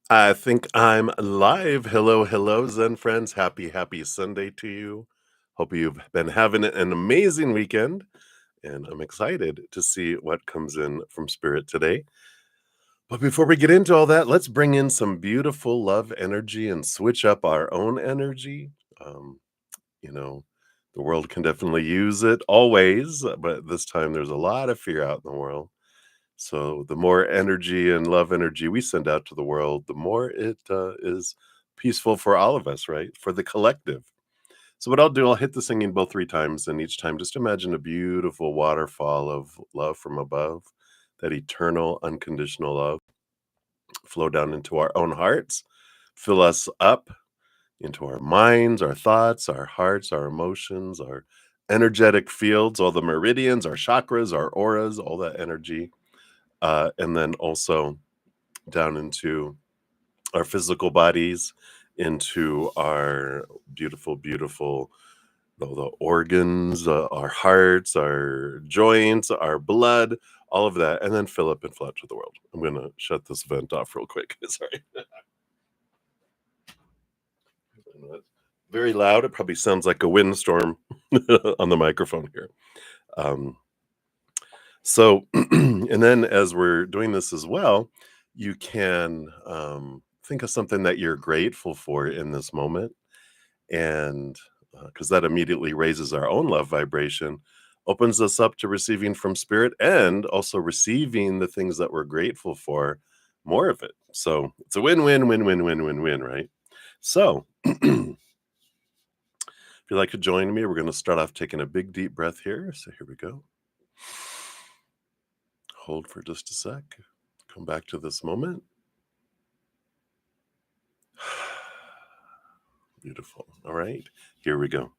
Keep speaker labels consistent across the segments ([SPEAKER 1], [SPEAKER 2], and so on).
[SPEAKER 1] I think I'm live. Hello, hello, Zen friends. Happy Sunday to you. Hope you've been having an amazing weekend, and I'm excited to see what comes in from Spirit today. But before we get into all that, let's bring in some beautiful love energy and switch up our own energy. Um, you know, the world can definitely use it always, but this time there's a lot of fear out in the world. So the more energy and love energy we send out to the world, the more it is peaceful for all of us, right? For the collective. So what I'll do, I'll hit the singing bowl 3 times, and each time just imagine a beautiful waterfall of love from above, that eternal, unconditional love flow down into our own hearts, fill us up into our minds, our thoughts, our hearts, our emotions, our energetic fields, all the meridians, our chakras, our auras, all that energy. And then also down into our physical bodies, into our beautiful the organs, our hearts, our joints, our blood, all of that, and then fill up and flood to the world. I'm gonna shut this vent off real quick. Sorry. Very loud. It probably sounds like a windstorm on the microphone here. Um, So, and then as we're doing this as well, you can think of something that you're grateful for in this moment. And because that immediately raises our own love vibration, opens us up to receiving from spirit and also receiving the things that we're grateful for, more of it. So it's a win win, win, win, win, win, win, right? So, if you'd like to join me, we're going to start off taking a big deep breath here. So, here we go. Hold for just a sec. Come back to this moment. Beautiful. All right, here we go.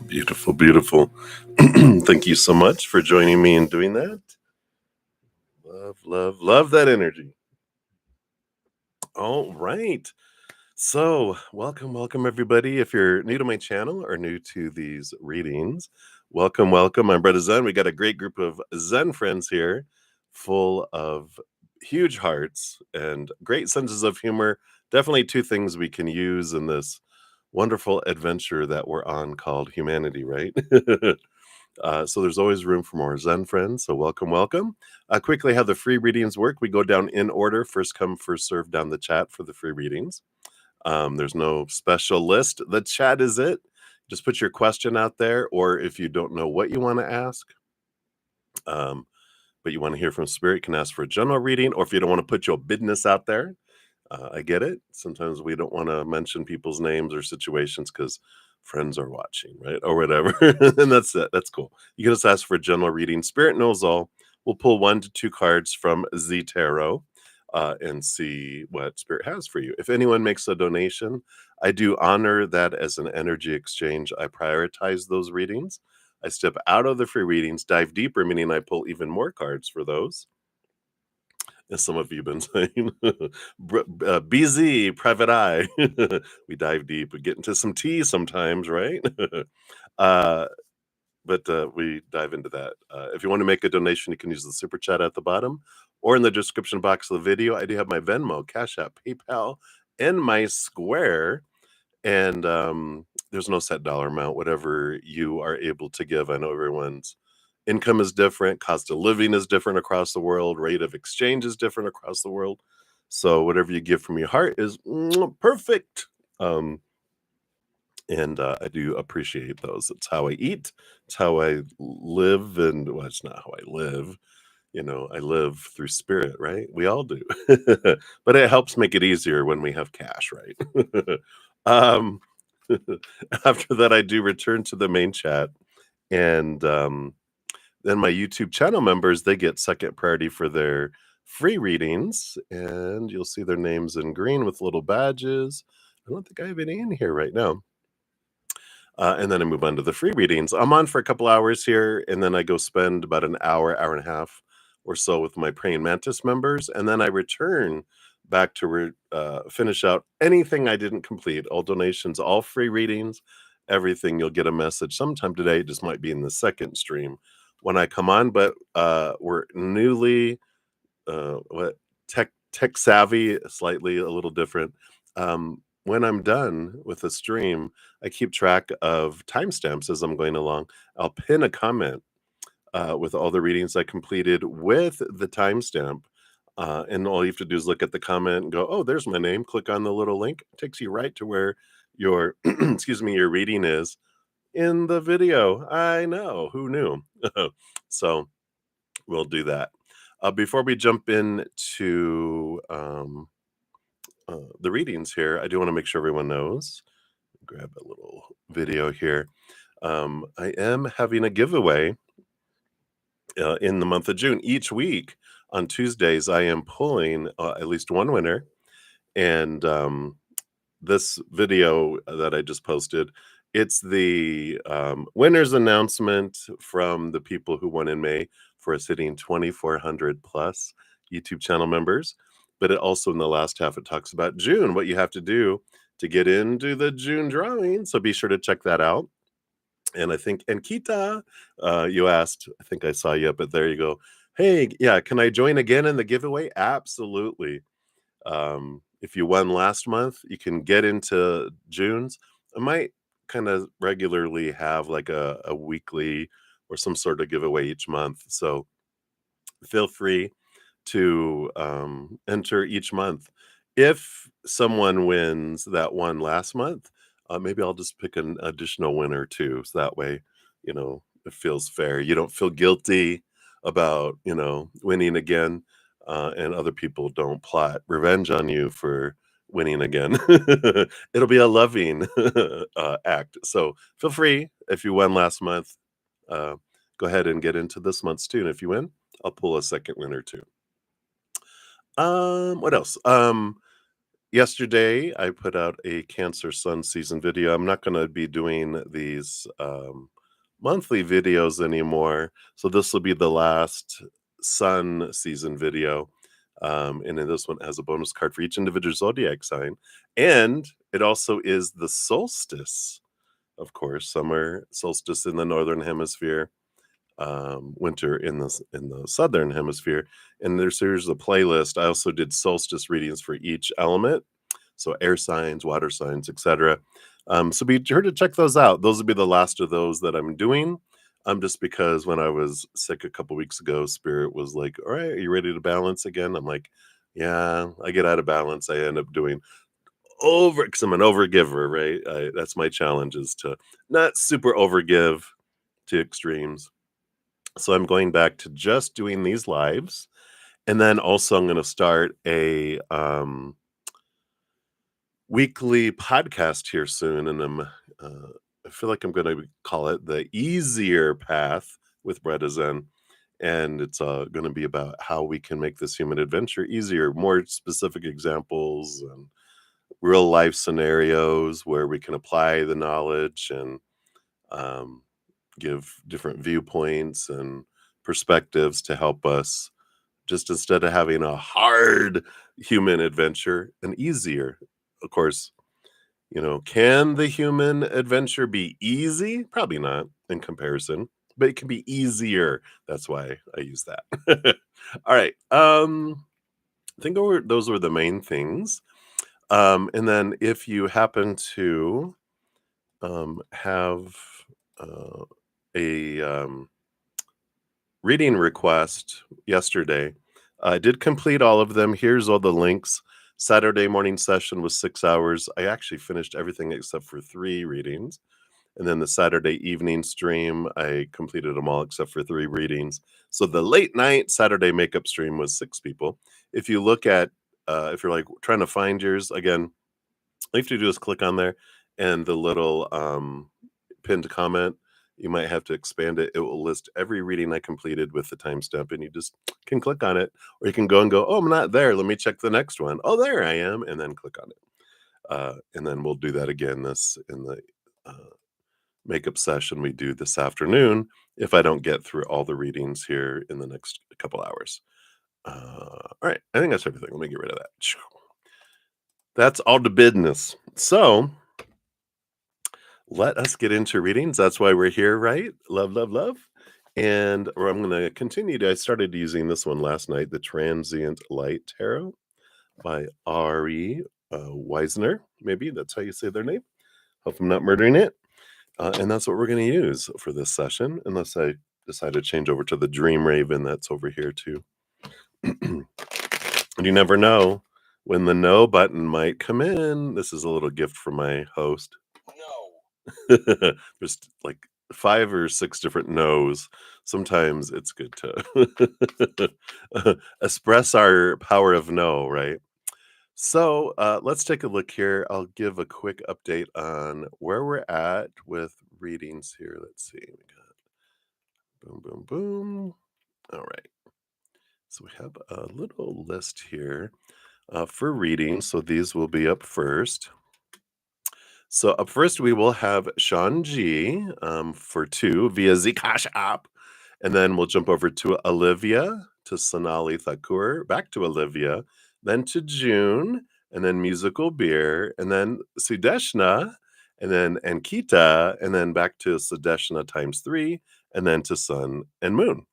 [SPEAKER 1] Beautiful, beautiful. Thank you so much for joining me in doing that. Love, love, love that energy. All right. So, welcome, everybody. If you're new to my channel or new to these readings, welcome. I'm bruddaZEN. We got a great group of Zen friends here, full of huge hearts and great senses of humor. Definitely two things we can use in this wonderful adventure that we're on called humanity, right? So there's always room for more Zen friends. So welcome. Quickly, how the free readings work. We go down in order, first come, first serve down the chat for the free readings. There's no special list. The chat is it. Just put your question out there, or if you don't know what you want to ask, but you want to hear from spirit, you can ask for a general reading, or if you don't want to put your business out there, I get it. Sometimes we don't want to mention people's names or situations because friends are watching, right? Or whatever. And that's it. That's cool. You can just ask for a general reading. Spirit knows all. We'll pull 1 to 2 cards from Z Tarot and see what Spirit has for you. If anyone makes a donation, I do honor that as an energy exchange. I prioritize those readings. I step out of the free readings, dive deeper, meaning I pull even more cards for those. As some of you have been saying, BZ, private eye. We dive deep. We get into some tea sometimes, right? uh, but we dive into that. If you want to make a donation, you can use the super chat at the bottom or in the description box of the video. I do have my Venmo, Cash App, PayPal, and my Square. And there's no set dollar amount, whatever you are able to give. I know everyone's income is different, cost of living is different across the world, rate of exchange is different across the world. So whatever you give from your heart is perfect. And I do appreciate those. It's how I eat. It's how I live. And well, it's not how I live. I live through spirit, right? We all do. But it helps make it easier when we have cash, right? um, After that, I do return to the main chat. And then my YouTube channel members, they get second priority for their free readings. And you'll see their names in green with little badges. I don't think I have any in here right now. And then I move on to the free readings. I'm on for a couple hours here, and then I go spend about an hour, hour and a half or so with my Praying Mantis members, and then I return back to finish out anything I didn't complete, all donations, all free readings, everything. You'll get a message sometime today. It just might be in the second stream when I come on, but we're newly what tech savvy, slightly a little different. When I'm done with the stream, I keep track of timestamps as I'm going along. I'll pin a comment with all the readings I completed with the timestamp. And all you have to do is look at the comment and go, oh, there's my name. Click on the little link. It takes you right to where your, excuse me, your reading is in the video. I know, who knew? So we'll do that. Before we jump into the readings here, I do want to make sure everyone knows. Grab a little video here. I am having a giveaway in the month of June. Each week on Tuesdays, I am pulling at least one winner. And this video that I just posted, it's the winner's announcement from the people who won in May for us hitting 2,400 plus YouTube channel members. But it also, in the last half, it talks about June, what you have to do to get into the June drawing. So be sure to check that out. And I think, and Kita, you asked, I think I saw you up, but there you go. Hey, yeah, can I join again in the giveaway? Absolutely. If you won last month, you can get into June's. I might kind of regularly have like a weekly or some sort of giveaway each month. So feel free to enter each month. If someone wins that one last month, maybe I'll just pick an additional winner too. So that way, it feels fair. You don't feel guilty about, winning again. And other people don't plot revenge on you for winning again. It'll be a loving act. So feel free, if you won last month, go ahead and get into this month's too. And if you win, I'll pull a second winner too. What else? Yesterday I put out a Cancer Sun season video. I'm not going to be doing these monthly videos anymore. So this will be the last Sun season video. And then this one has a bonus card for each individual zodiac sign. And it also is the solstice, of course, summer solstice in the northern hemisphere, winter in the southern hemisphere. And here's a playlist. I also did solstice readings for each element, so air signs, water signs, etc. So be sure to check those out. Those will be the last of those that I'm doing. Just because when I was sick a couple weeks ago, Spirit was like, all right, are you ready to balance again? I'm like, yeah. I get out of balance. I end up doing because I'm an overgiver, right? That's my challenge, is to not super overgive to extremes. So I'm going back to just doing these lives. And then also I'm going to start a weekly podcast here soon. And I'm I feel like I'm gonna call it the easier path with bruddaZEN, and it's gonna be about how we can make this human adventure easier, more specific examples and real life scenarios where we can apply the knowledge and um, give different viewpoints and perspectives to help us just instead of having a hard human adventure, an easier. Of course, can the human adventure be easy? Probably not in comparison, but it can be easier. That's why I use that. All right. I think those were the main things. And then if you happen to have uh, a reading request yesterday, I did complete all of them. Here's all the links. Saturday morning session was 6 hours. I actually finished everything except for 3 readings. And then the Saturday evening stream, I completed them all except for 3 readings. So the late night Saturday makeup stream was 6 people. If you look at, if you're like trying to find yours, again, all you have to do is click on there and the little pinned comment, you might have to expand it. It will list every reading I completed with the timestamp, and you just can click on it, or you can go and go, oh, I'm not there. Let me check the next one. Oh, there I am, and then click on it. And then we'll do that again in the makeup session we do this afternoon if I don't get through all the readings here in the next couple hours. All right, I think that's everything. Let me get rid of that. That's all the business. So let us get into readings. That's why we're here, right? Love, love, love. And I'm going to continue. I started using this one last night, the Transient Light Tarot by Ari Weisner. Maybe that's how you say their name. Hope I'm not murdering it. And that's what we're going to use for this session, unless I decide to change over to the Dream Raven that's over here too. And you never know when the no button might come in. This is a little gift from my host. No. There's like 5 or 6 different no's. Sometimes it's good to express our power of no, right? So let's take a look here. I'll give a quick update on where we're at with readings here. Let's see. We got boom, boom, boom. All right. So we have a little list here for reading. So these will be up first. So up first, we will have Sean G for 2 via CashApp. And then we'll jump over to Olivia, to Sonali Thakur, back to Olivia, then to June, and then Musical Beer, and then Sudeshna, and then Ankita, and then back to Sudeshna times 3, and then to Sun and Moon.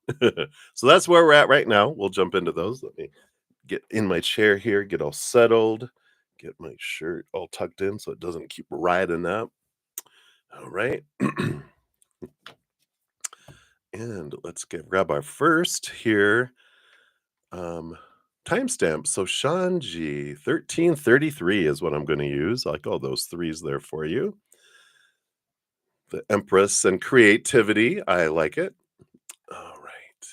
[SPEAKER 1] So that's where we're at right now. We'll jump into those. Let me get in my chair here, get all settled, get my shirt all tucked in so it doesn't keep riding up. All right. And let's grab our first here timestamp. So Shanji 1333 is what I'm going to use. I like all those 3s there for you. The Empress and creativity. I like it. All right.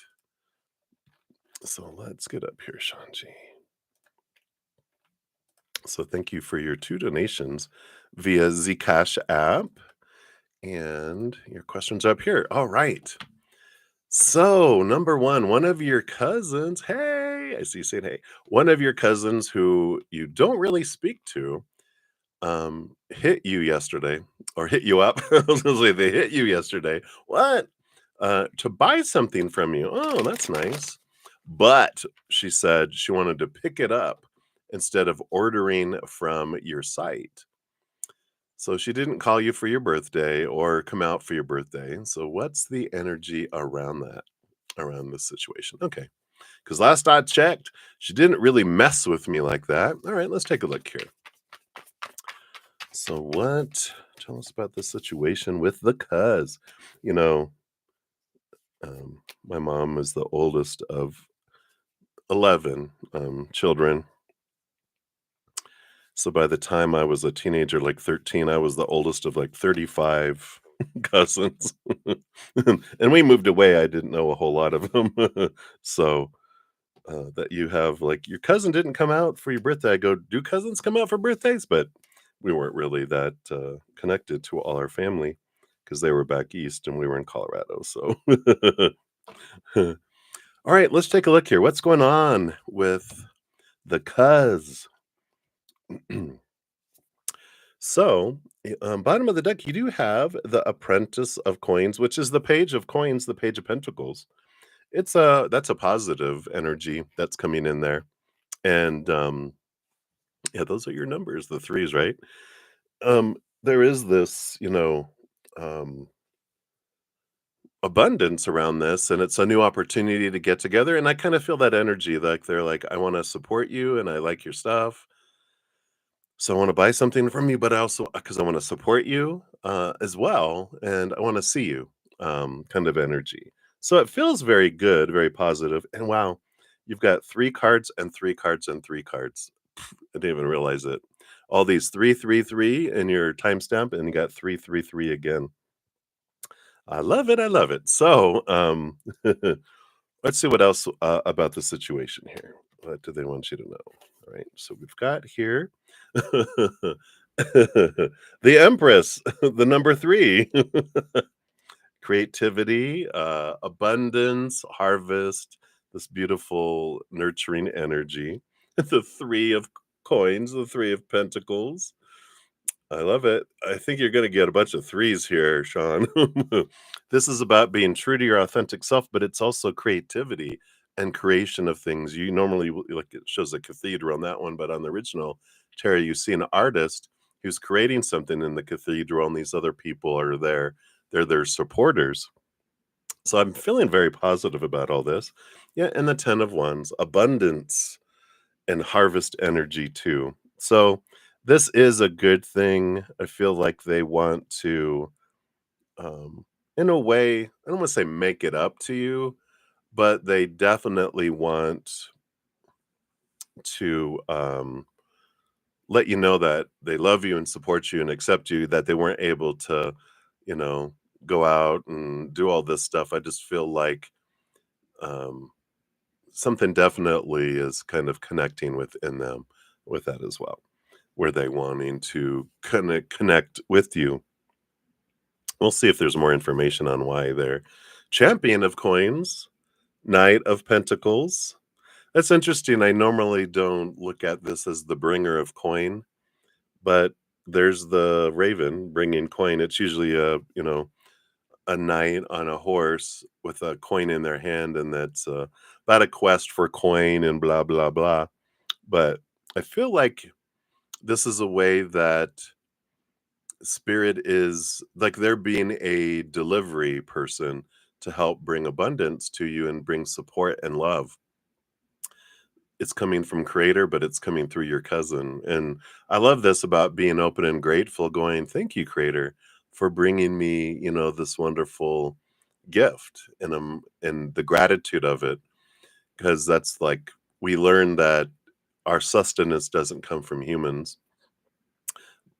[SPEAKER 1] So let's get up here, Shanji. So thank you for your 2 donations via Zcash app. And your questions up here. All right. So, number 1, one of your cousins, hey, I see you saying hey. One of your cousins who you don't really speak to hit you yesterday or hit you up. I was gonna say they hit you yesterday. What? To buy something from you. Oh, that's nice. But she said she wanted to pick it up instead of ordering from your site. So she didn't call you for your birthday or come out for your birthday. So what's the energy around that, around this situation? Okay. Because last I checked, she didn't really mess with me like that. All right, let's take a look here. So tell us about the situation with the cuz. My mom is the oldest of 11 children. So by the time I was a teenager, like 13, I was the oldest of like 35 cousins. And we moved away. I didn't know a whole lot of them. So that you have like your cousin didn't come out for your birthday. I go, do cousins come out for birthdays? But we weren't really that connected to all our family. because they were back east and we were in Colorado. So, all right, let's take a look here. What's going on with the cuz? So, bottom of the deck, you do have the Apprentice of Coins, which is the Page of Coins, the Page of Pentacles. That's a positive energy that's coming in there, and yeah, those are your numbers, the threes, right? There is this, um, abundance around this, and it's a new opportunity to get together. And I kind of feel that energy, like they're like, I want to support you, and I like your stuff. So I want to buy something from you, but I also because I want to support you as well, and I want to see you, kind of energy. So it feels very good, very positive. And wow, you've got three cards and three cards and three cards. I didn't even realize it. All these 333 in your timestamp, and you got 333 again. I love it. I love it. So let's see what else about the situation here. What do they want you to know? All right. So we've got here the Empress, the number three. Creativity, abundance, harvest, this beautiful nurturing energy. The three of coins, the three of pentacles. I love it. I think you're gonna get a bunch of threes here, Sean. This is about being true to your authentic self, but it's also creativity and creation of things. You normally like it shows a cathedral on that one, but on the original, Terry, you see an artist who's creating something in the cathedral, and these other people are there. They're their supporters. So I'm feeling very positive about all this. Yeah, and the 10 of Wands, abundance and harvest energy too. So this is a good thing. I feel like they want to, in a way, I don't want to say make it up to you, but they definitely want to let you know that they love you and support you and accept you, that they weren't able to, you know, go out and do all this stuff. I just feel like um, something definitely is kind of connecting within them with that as well. Were they wanting to connect with you? We'll see if there's more information on why they're champion of coins, knight of pentacles. That's interesting. I normally don't look at this as the bringer of coin, but there's the raven bringing coin. It's usually a knight on a horse with a coin in their hand, and that's about a quest for coin and blah blah blah. But I feel like this is a way that spirit is like they're being a delivery person to help bring abundance to you and bring support and love. It's coming from creator, but it's coming through your cousin. And I love this about being open and grateful, going, thank you, creator, for bringing me, this wonderful gift, and the gratitude of it. Because that's like we learn that our sustenance doesn't come from humans.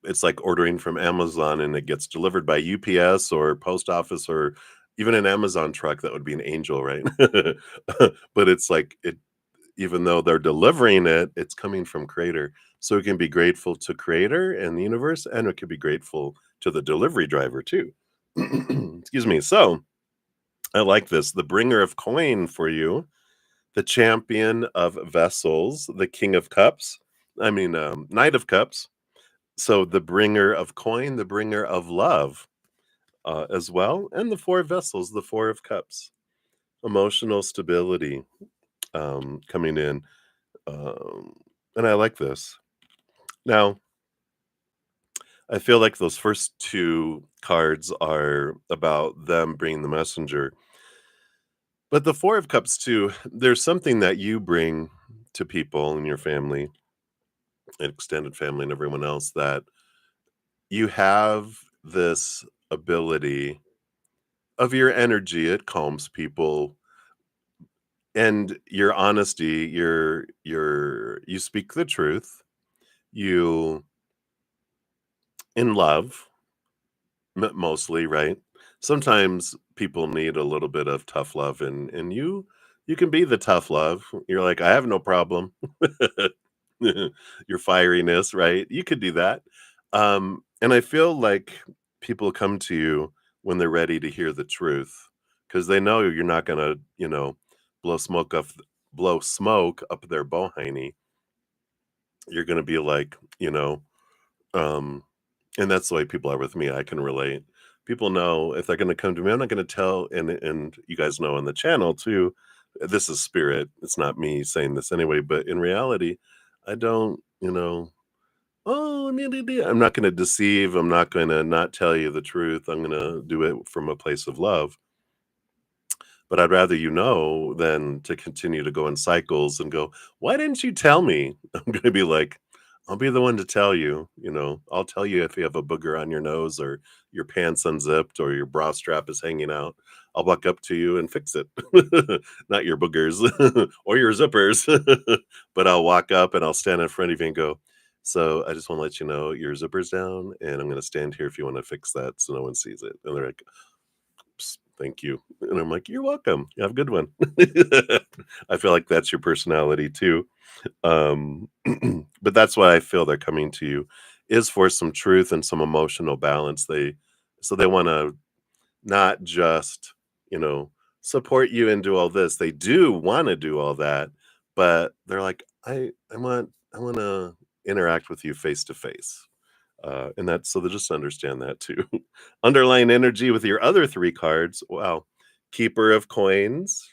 [SPEAKER 1] It's like ordering from Amazon and it gets delivered by UPS or post office or even an Amazon truck. That would be an angel, right? But it's like it, even though they're delivering it, it's coming from creator. So we can be grateful to creator and the universe, and we can be grateful to the delivery driver too. Excuse me. So I like this. The bringer of coin for you, the champion of vessels, the king of cups. I mean, knight of cups. So the bringer of coin, the bringer of love as well. And the four vessels, the four of cups, emotional stability coming in. Um, and I like this. Now, I feel like those first two cards are about them bringing the messenger. But the four of cups too, there's something that you bring to people in your family, extended family, and everyone else, that you have this ability of your energy. It calms people, and your honesty, you speak the truth, you in love, mostly, right? Sometimes people need a little bit of tough love, and you can be the tough love. You're like, I have no problem. Your fieriness, right? You could do that. And I feel like people come to you when they're ready to hear the truth, because they know you're not gonna, blow smoke up blow smoke up their bohiney. You're gonna be like, um and that's the way people are with me. I can relate. People know if they're gonna come to me, I'm not gonna tell, and you guys know on the channel too, this is spirit. It's not me saying this anyway, but in reality, I don't, oh, I'm not gonna deceive. I'm not gonna not tell you the truth. I'm gonna do it from a place of love. But I'd rather you know than to continue to go in cycles and go, "Why didn't you tell me?" I'm gonna be like, "I'll be the one to tell you, I'll tell you if you have a booger on your nose or your pants unzipped or your bra strap is hanging out. I'll walk up to you and fix it. Not your boogers or your zippers, but I'll walk up and I'll stand in front of you and go, "So I just want to let you know your zipper's down, and I'm gonna stand here if you want to fix that so no one sees it." And they're like, "Thank you." And I'm like, "You're welcome. You have a good one." I feel like that's your personality too. Um, but that's why I feel they're coming to you is for some truth and some emotional balance. They want to not just, you know, support you and do all this. They do want to do all that, but they're like, I want to interact with you face to face. And that's so they just understand that too. Underlying energy with your other three cards. Wow. Keeper of coins.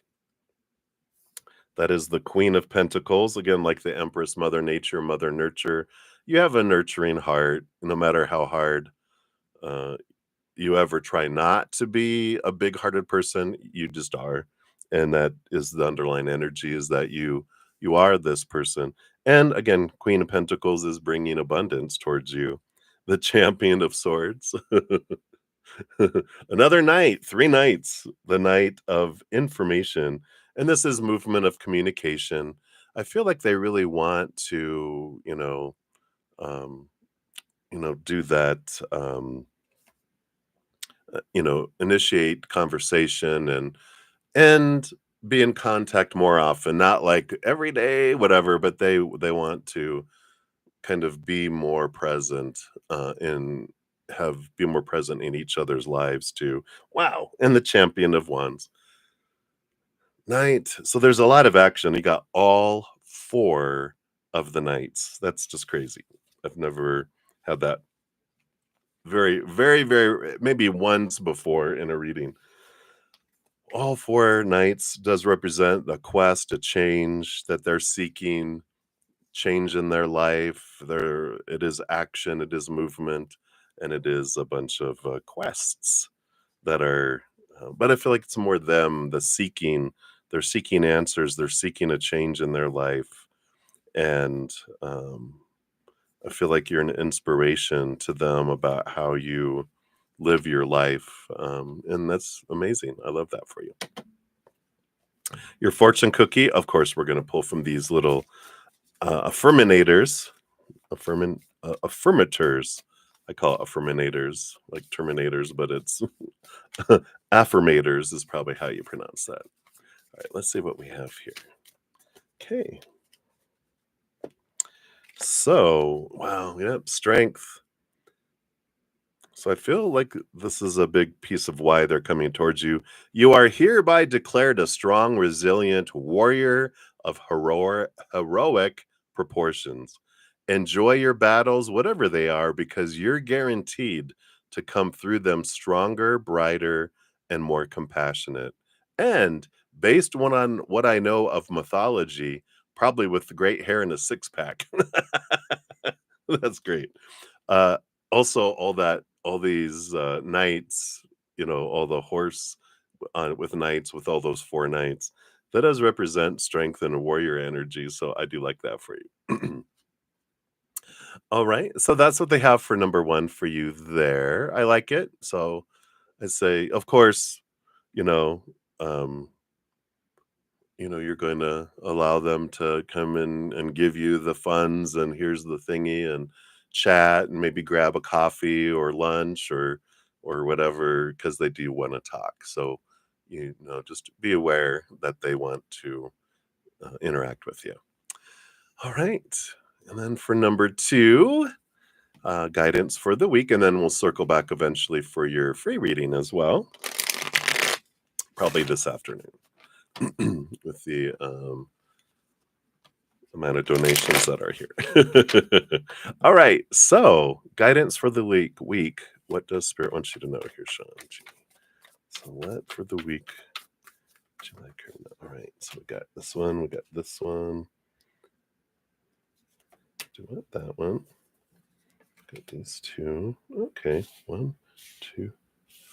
[SPEAKER 1] That is the Queen of Pentacles. Again, like the Empress, Mother Nature, Mother Nurture. You have a nurturing heart, no matter how hard uh, you ever try not to be a big-hearted person, you just are. And that is the underlying energy is that you are this person. And again, Queen of Pentacles is bringing abundance towards you. The Champion of Swords. Another night, 3 nights, the night of information, and this is movement of communication. I feel like they really want to, um, do that, initiate conversation and be in contact more often, not like every day, whatever, but they want to kind of be more present, in have be more present in each other's lives too. Wow, and the Champion of Wands. Night. So there's a lot of action. You got all 4 of the knights. That's just crazy. I've never had that very, very, very maybe once before in a reading. All 4 knights does represent a quest, a change that they're seeking, change in their life. It is action, it is movement, and it is a bunch of quests that are. But I feel like it's more them, the seeking. They're seeking answers. They're seeking a change in their life, and I feel like you're an inspiration to them about how you live your life, and that's amazing. I love that for you. Your fortune cookie, of course, we're going to pull from these little affirminators. Affirmators. I call it affirminators, like terminators, but it's affirmators is probably how you pronounce that. All right, let's see what we have here. Okay. So, wow, yep, strength. So I feel like this is a big piece of why they're coming towards you. You are hereby declared a strong, resilient warrior of heroic proportions. Enjoy your battles, whatever they are, because you're guaranteed to come through them stronger, brighter, and more compassionate. And based on what I know of mythology, probably with the great hair and a six pack. That's great. Uh, Also, all these knights, all the horse with knights, with all those 4 knights, that does represent strength and warrior energy. So I do like that for you. All right. So that's what they have for number 1 for you there. I like it. So I say, of course, you know, um, you're going to allow them to come in and give you the funds and here's the thingy and chat and maybe grab a coffee or lunch or whatever because they do want to talk. So, just be aware that they want to interact with you. All right. And then for number 2, guidance for the week, and then we'll circle back eventually for your free reading as well, probably this afternoon with the amount of donations that are here. All right, so guidance for the week. What does Spirit want you to know here, Sean? So what for the week? Would you like her to know? All right, so we got this one. We got this one. Do you want that one? Got these two. Okay, 1, 2,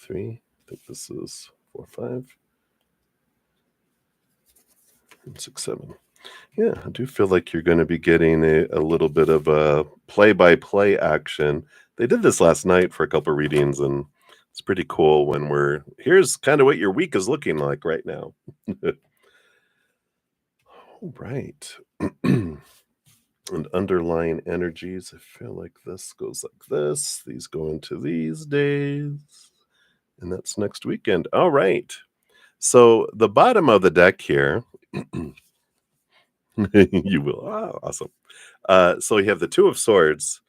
[SPEAKER 1] 3. I think this is 4, 5, and 6, 7. Yeah, I do feel like you're going to be getting a little bit of a play-by-play action. They did this last night for a couple readings, and it's pretty cool when here's kind of what your week is looking like right now. All right. And underlying energies, I feel like this goes like this. These go into these days, and that's next weekend. All right. So the bottom of the deck here, you will. Oh, awesome. So you have the Two of Swords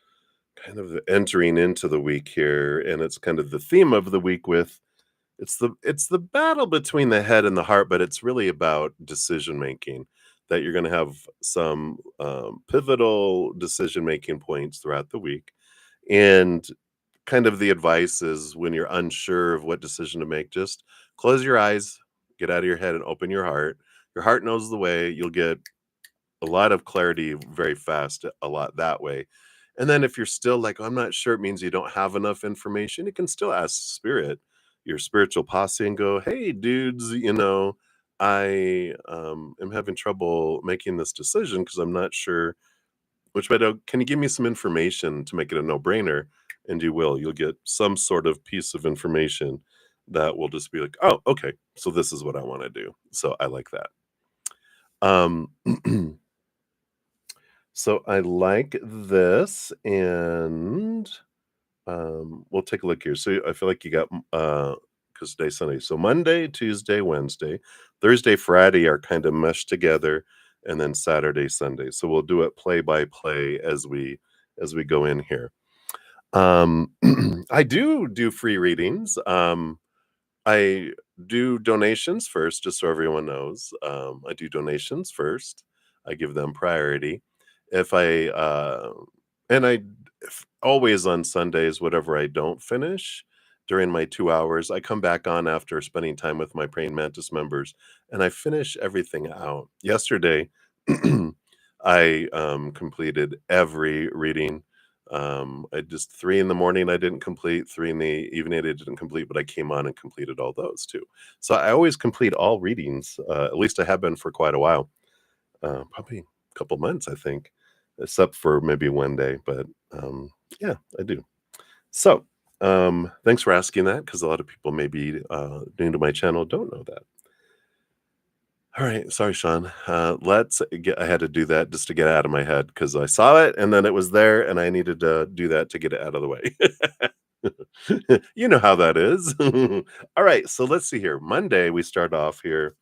[SPEAKER 1] kind of entering into the week here, and it's kind of the theme of the week with it's the battle between the head and the heart, but it's really about decision making. That you're going to have some pivotal decision making points throughout the week, and kind of the advice is when you're unsure of what decision to make, just close your eyes, get out of your head, and open your heart. Your heart knows the way. You'll get a lot of clarity very fast, a lot that way. And then if you're still like, "Oh, I'm not sure," it means you don't have enough information. You can still ask spirit, your spiritual posse, and go, "Hey, dudes, I am having trouble making this decision because I'm not sure which way to. Can you give me some information to make it a no-brainer?" And you will. You'll get some sort of piece of information that will just be like, "Oh, okay, so this is what I want to do." So I like that. Um, So I like this, and we'll take a look here. So I feel like you got because today's Sunday. So Monday, Tuesday, Wednesday, Thursday, Friday are kind of meshed together, and then Saturday, Sunday. So we'll do it play by play as we go in here. I do free readings. I do donations first, just so everyone knows. I do donations first. I give them priority. If I and I always on Sundays, whatever I don't finish during my 2 hours, I come back on after spending time with my Praying Mantis members, and I finish everything out. Yesterday, I completed every reading. I just 3 in the morning I didn't complete, 3 in the evening I didn't complete, but I came on and completed all those too. So I always complete all readings, at least I have been for quite a while, probably a couple months, I think, except for maybe one day, but yeah, I do. So thanks for asking that because a lot of people maybe new to my channel don't know that. All right, sorry, Sean. Let's get. I had to do that just to get it out of my head because I saw it and then it was there, and I needed to do that to get it out of the way. You know how that is. All right, so let's see here. Monday, we start off here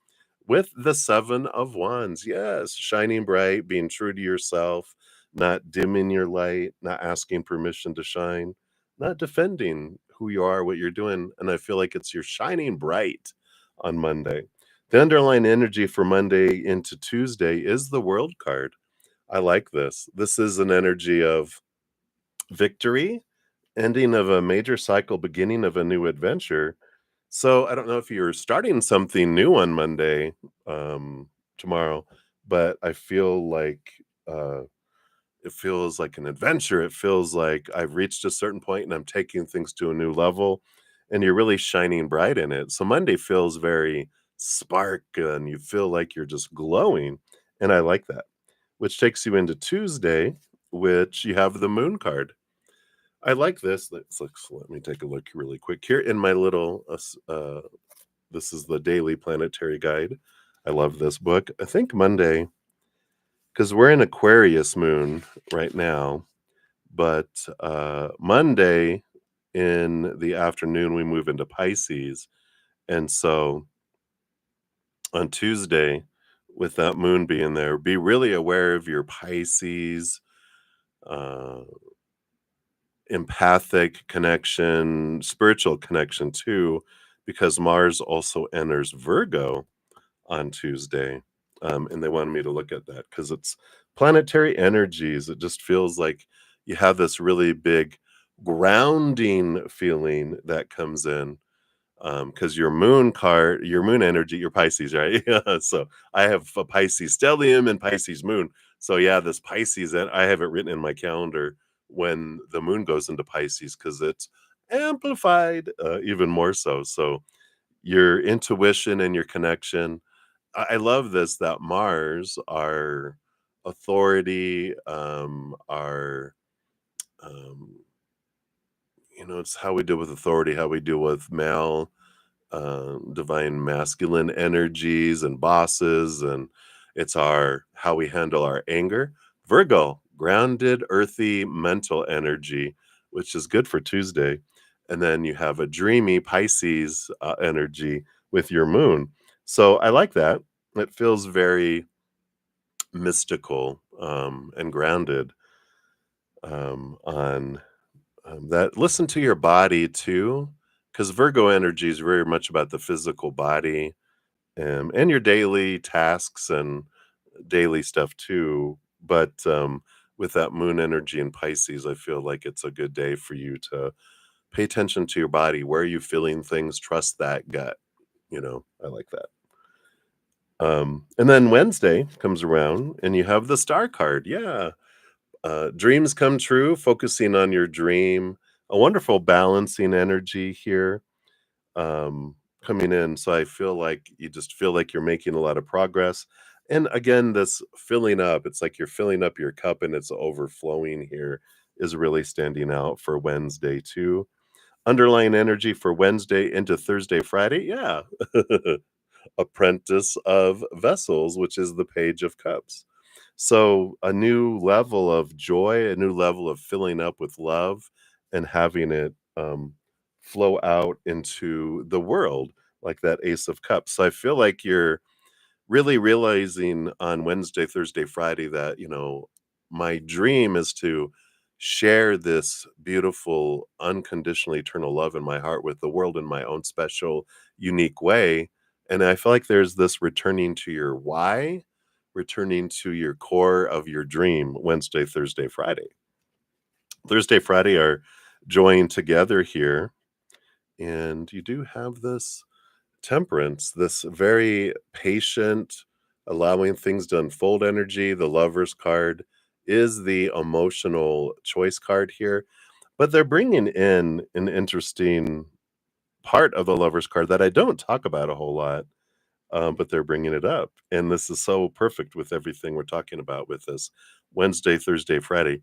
[SPEAKER 1] with the Seven of Wands. Yes, shining bright, being true to yourself, not dimming your light, not asking permission to shine, not defending who you are, what you're doing. And I feel like it's your shining bright on Monday. The underlying energy for Monday into Tuesday is the World card. I like this. This is an energy of victory, ending of a major cycle, beginning of a new adventure. So I don't know if you're starting something new on Monday, tomorrow, but I feel like uh, it feels like an adventure. It feels like I've reached a certain point and I'm taking things to a new level, and you're really shining bright in it. So Monday feels very spark, and you feel like you're just glowing, and I like that. Which takes you into Tuesday, which you have the Moon card. I like this. Let me take a look really quick here in my little. This is the Daily Planetary Guide. I love this book. I think Monday, because we're in Aquarius moon right now, but Monday in the afternoon we move into Pisces, and so on Tuesday, with that moon being there, be really aware of your Pisces. Uh, empathic connection, spiritual connection too, because Mars also enters Virgo on Tuesday. And they wanted me to look at that because it's planetary energies. It just feels like you have this really big grounding feeling that comes in, because your moon energy, your Pisces, right? Yeah. So I have a Pisces stellium and Pisces moon. So yeah, this Pisces, and I have it written in my calendar when the moon goes into Pisces because it's amplified even more so. So your intuition and your connection. I love this that Mars, our authority, our um, it's how we deal with authority, how we deal with male divine masculine energies and bosses, and it's our how we handle our anger. Virgo, grounded, earthy, mental energy, which is good for Tuesday. And then you have a dreamy Pisces energy with your moon. So I like that. It feels very mystical and grounded on that. Listen to your body too, because Virgo energy is very much about the physical body, and your daily tasks and daily stuff too. But with that moon energy in Pisces, I feel like it's a good day for you to pay attention to your body. Where are you feeling things? Trust that gut. I like that. And then Wednesday comes around and you have the star card. Yeah. Dreams come true, focusing on your dream. A wonderful balancing energy here coming in. So I feel like you just feel like you're making a lot of progress. And again, this filling up, it's like you're filling up your cup and it's overflowing here is really standing out for Wednesday too. Underlying energy for Wednesday into Thursday, Friday. Yeah. Apprentice of Vessels, which is the Page of Cups. So a new level of joy, a new level of filling up with love and having it flow out into the world like that Ace of Cups. So I feel like you're really realizing on Wednesday, Thursday, Friday that, my dream is to share this beautiful, unconditional, eternal love in my heart with the world in my own special, unique way. And I feel like there's this returning to your why, returning to your core of your dream Wednesday, Thursday, Friday. Thursday, Friday are joined together here. And you do have this Temperance, this very patient, allowing things to unfold energy. The Lover's card is the emotional choice card here, but they're bringing in an interesting part of the Lover's card that I don't talk about a whole lot, but they're bringing it up. And this is so perfect with everything we're talking about with this Wednesday, Thursday, Friday.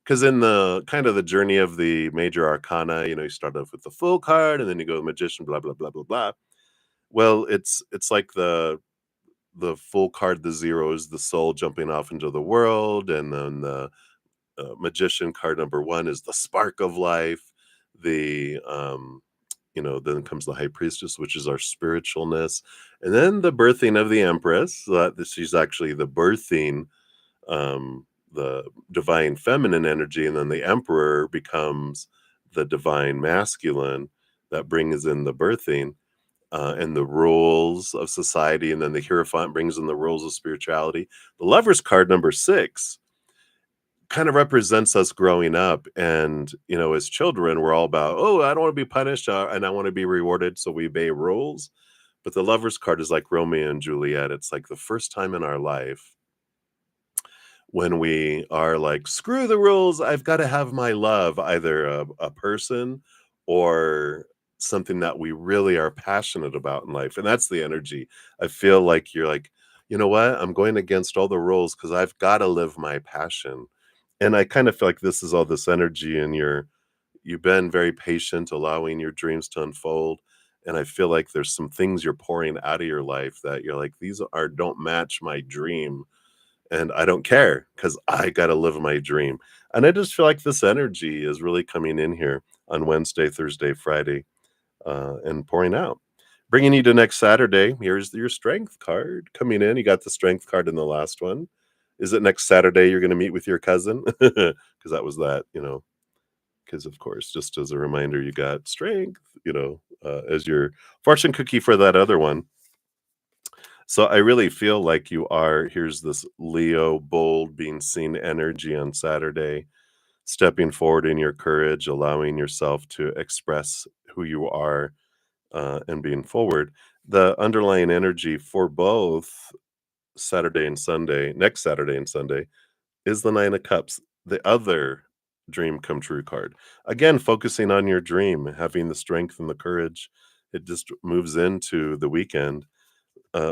[SPEAKER 1] Because in the kind of the journey of the major arcana, you start off with the Fool card and then you go Magician, blah, blah, blah, blah, blah. Well, it's like the full card, the zero is the soul jumping off into the world, and then the magician card number one is the spark of life. The then comes the high priestess, which is our spiritualness, and then the birthing of the empress. She's actually the birthing, the divine feminine energy, and then the emperor becomes the divine masculine that brings in the birthing and the rules of society, and then the Hierophant brings in the rules of spirituality. The Lover's card number 6 kind of represents us growing up, and as children, we're all about, oh, I don't want to be punished, and I want to be rewarded, so we obey rules. But the Lover's card is like Romeo and Juliet. It's like the first time in our life when we are like, screw the rules, I've got to have my love, either a person or something that we really are passionate about in life. And that's the energy. I feel like you're like, you know what? I'm going against all the rules because I've got to live my passion. And I kind of feel like this is all this energy, and you've been very patient, allowing your dreams to unfold. And I feel like there's some things you're pouring out of your life that you're like, these are don't match my dream, and I don't care because I got to live my dream. And I just feel like this energy is really coming in here on Wednesday, Thursday, Friday, and pouring out. Bringing you to next Saturday. Here's your strength card coming in. You got the strength card in the last one. Is it next Saturday you're going to meet with your cousin? Because that was that, because of course, just as a reminder, you got strength, as your fortune cookie for that other one. So I really feel like here's this Leo bold being seen energy on Saturday, stepping forward in your courage, allowing yourself to express who you are, and being forward. The underlying energy for both next Saturday and Sunday, is the Nine of Cups, the other dream come true card. Again, focusing on your dream, having the strength and the courage. It just moves into the weekend,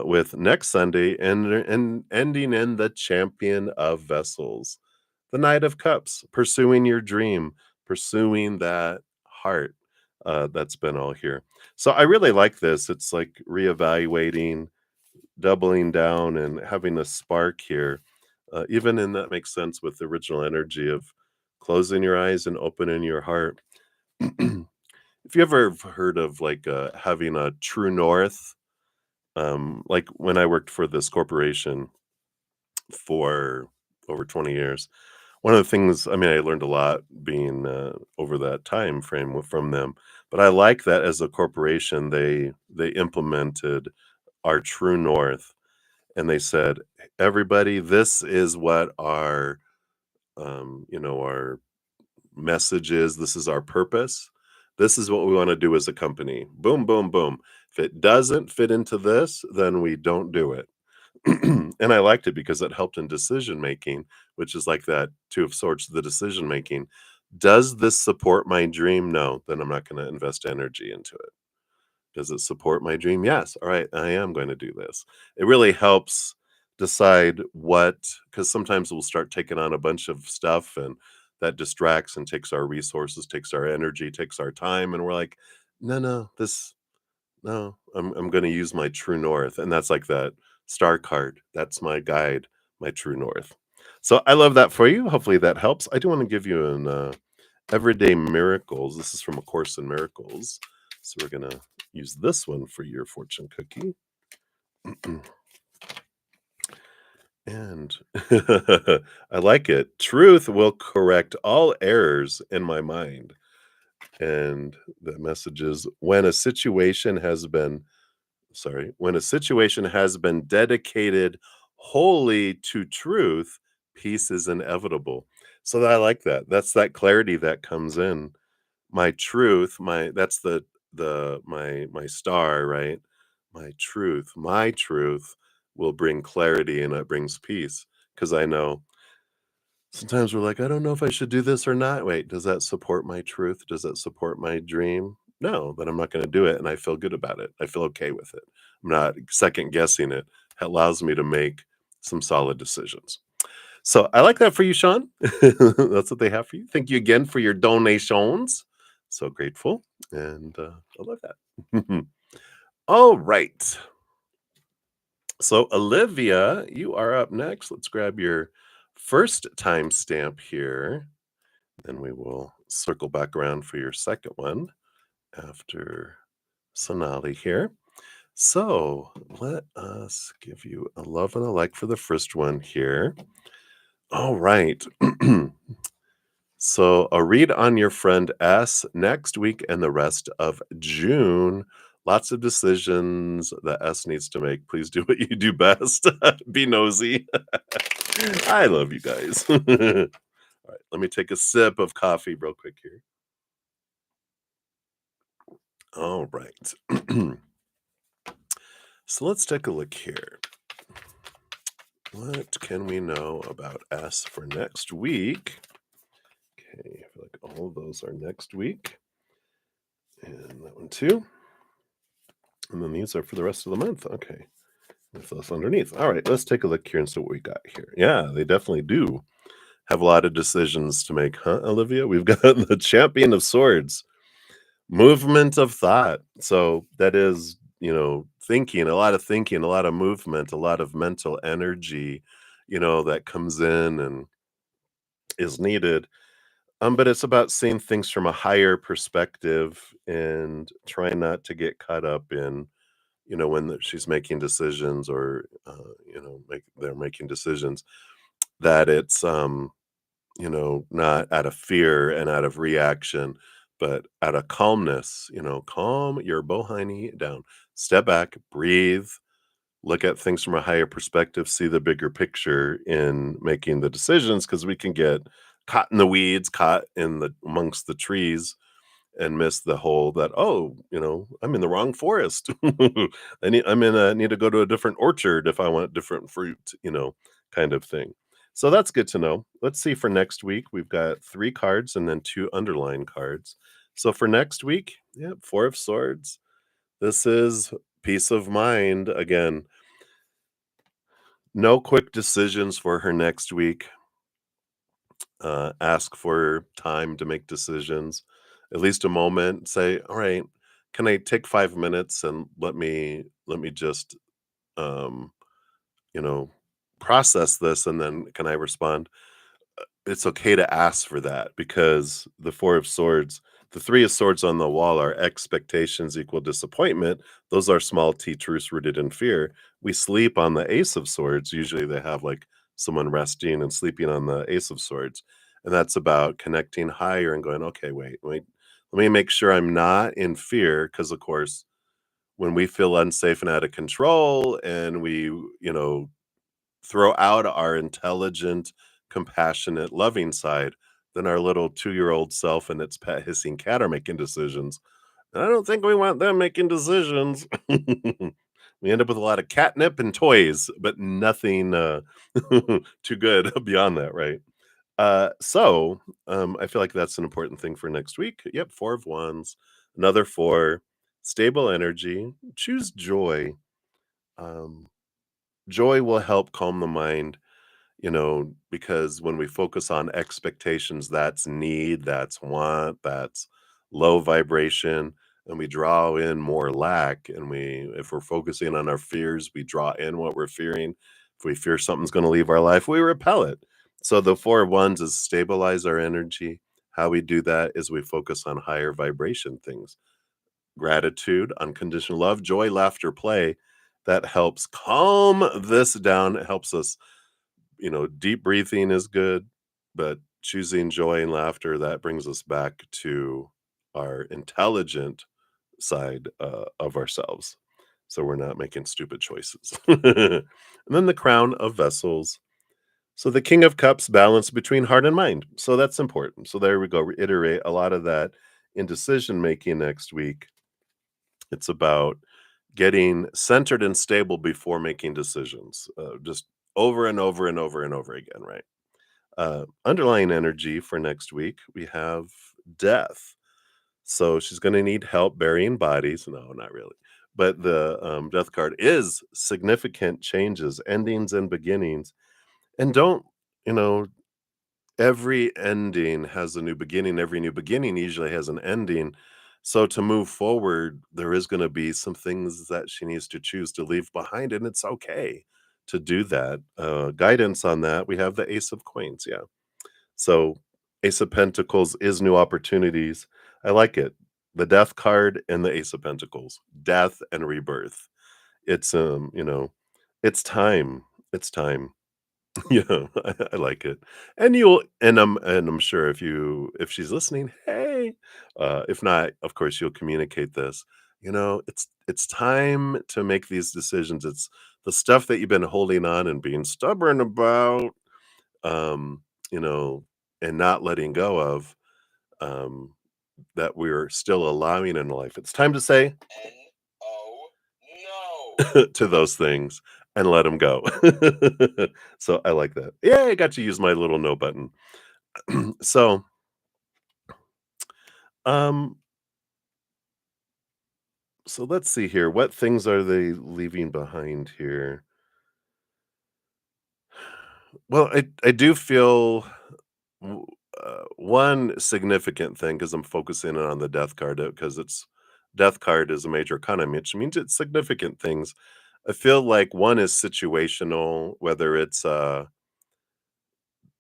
[SPEAKER 1] with next Sunday and ending in the Champion of Vessels, the Knight of Cups, pursuing your dream, pursuing that heart, that's been all here. So I really like this. It's like reevaluating, doubling down, and having a spark here. Even in that makes sense with the original energy of closing your eyes and opening your heart. If you ever have heard of like having a true north, like when I worked for this corporation for over 20 years, one of the things, I mean, I learned a lot being over that time frame from them, but I like that as a corporation, they implemented our true north, and they said, everybody, this is what our message is. This is our purpose. This is what we want to do as a company. Boom, boom, boom. If it doesn't fit into this, then we don't do it. And I liked it because it helped in decision making, which is like that Two of Swords, the decision making. Does this support my dream? No, then I'm not going to invest energy into it. Does it support my dream? Yes. All right, I am going to do this. It really helps decide because sometimes we'll start taking on a bunch of stuff and that distracts and takes our resources, takes our energy, takes our time. And we're like, no, no, no, I'm going to use my true north. And that's like that star card. That's my guide, my true north. So I love that for you. Hopefully that helps. I do want to give you an everyday miracles. This is from A Course in Miracles. So we're going to use this one for your fortune cookie. And I like it. Truth will correct all errors in my mind. And the message is when a situation has been dedicated wholly to truth, peace is inevitable. So I like that. That's that clarity that comes in. My truth, that's my star, right? My truth will bring clarity and it brings peace. Because I know sometimes we're like, I don't know if I should do this or not. Wait, does that support my truth? Does that support my dream? No, then I'm not going to do it. And I feel good about it. I feel okay with it. I'm not second guessing it. It allows me to make some solid decisions. So I like that for you, Sean. That's what they have for you. Thank you again for your donations. So grateful. And I love that. All right. So, Olivia, you are up next. Let's grab your first timestamp here. Then we will circle back around for your second one after Sonali here. So, let us give you a love and a like for the first one here. All right. So, a read on your friend S next week and the rest of June. Lots of decisions that S needs to make. Please do what you do best. Be nosy. I love you guys. All right, let me take a sip of coffee real quick here. All right. So let's take a look here. What can we know about S for next week? Okay, I feel like all of those are next week. And that one too. And then these are for the rest of the month. Okay. With us underneath. All right, let's take a look here and see what we got here. Yeah, they definitely do have a lot of decisions to make, huh, Olivia? We've got the Champion of Swords, movement of thought. So that is, thinking, a lot of movement, a lot of mental energy, that comes in and is needed. But it's about seeing things from a higher perspective and trying not to get caught up in when she's making decisions or they're making decisions that it's not out of fear and out of reaction, but out of calmness, calm your bohiny down. Step back, breathe, look at things from a higher perspective, see the bigger picture in making the decisions because we can get caught in the weeds, caught in the amongst the trees and miss the whole that, "Oh, I'm in the wrong forest. Need to go to a different orchard if I want different fruit," kind of thing. So that's good to know. Let's see for next week, we've got 3 cards and then 2 underlying cards. So for next week, yeah, 4 of swords. This is peace of mind again. No quick decisions for her next week. Ask for time to make decisions, at least a moment. Say, "All right, can I take 5 minutes and let me just um, you know process this, and then can I respond?" It's okay to ask for that because the 4 of swords, the 3 of swords on the wall are expectations equal disappointment. Those are small t truths rooted in fear. We sleep on the ace of swords. Usually they have like someone resting and sleeping on the ace of swords. And that's about connecting higher and going, okay, wait. Let me make sure I'm not in fear. Cause of course, when we feel unsafe and out of control and we throw out our intelligent, compassionate, loving side, then our little 2-year-old self and its pet hissing cat are making decisions. And I don't think we want them making decisions. We end up with a lot of catnip and toys, but nothing too good beyond that, right? I feel like that's an important thing for next week. Yep, 4 of wands, another 4, stable energy. Choose joy. Um, Joy will help calm the mind, because when we focus on expectations, that's need, that's want, that's low vibration, and we draw in more lack. And if we're focusing on our fears, we draw in what we're fearing. If we fear something's going to leave our life, we repel it. So the 4 of wands is stabilize our energy. How we do that is we focus on higher vibration things, gratitude, unconditional love, joy, laughter, play. That helps calm this down. It helps us, deep breathing is good, but choosing joy and laughter, that brings us back to our intelligent side of ourselves. So we're not making stupid choices. And then the crown of vessels. So the king of cups balance between heart and mind. So that's important. So there we go. Reiterate a lot of that in decision making next week. It's about getting centered and stable before making decisions, just over and over and over and over again, right? Underlying energy for next week, we have death. So she's going to need help burying bodies. No, not really. But the death card is significant changes, endings, and beginnings. And don't, you know, every ending has a new beginning. Every new beginning usually has an ending. So to move forward, there is going to be some things that she needs to choose to leave behind, and it's okay to do that. Guidance on that, we have the Ace of Coins. Yeah. So Ace of Pentacles is new opportunities. I like it. The Death card and the Ace of Pentacles, death and rebirth. It's it's time. It's time. Yeah, I like it. And I'm sure if she's listening, hey. If not, of course you'll communicate this. It's time to make these decisions. It's the stuff that you've been holding on and being stubborn about, um, you know, and not letting go of, um, that we're still allowing in life. It's time to say no to those things and let them go. So I like that. Yeah, I got to use my little no button. So, um, so let's see here. What things are they leaving behind here? Well, I do feel w- one significant thing because I'm focusing on the death card because it's death card is a major economy, which means it's significant things. I feel like one is situational, whether it's the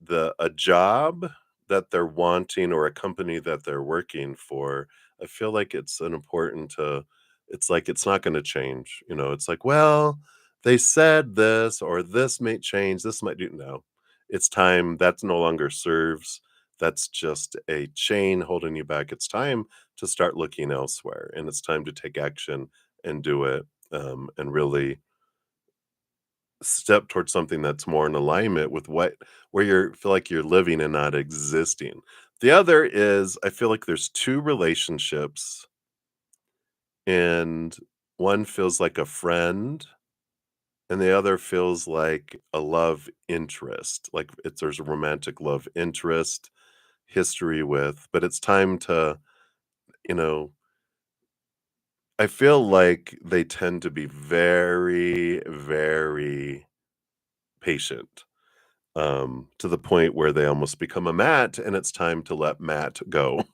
[SPEAKER 1] a job that they're wanting or a company that they're working for. I feel like it's an important to it's like it's not gonna change, it's like, "Well, they said this or this may change, this might do." No. it's time that no longer serves. That's just a chain holding you back. It's time to start looking elsewhere, and it's time to take action and do it, and really step towards something that's more in alignment with what where you feel like you're living and not existing. The other is I feel like there's two relationships, and one feels like a friend and the other feels like a love interest, like it's there's a romantic love interest history with, but it's time to, you know, I feel like they tend to be very, very patient, to the point where they almost become a Matt, and it's time to let Matt go.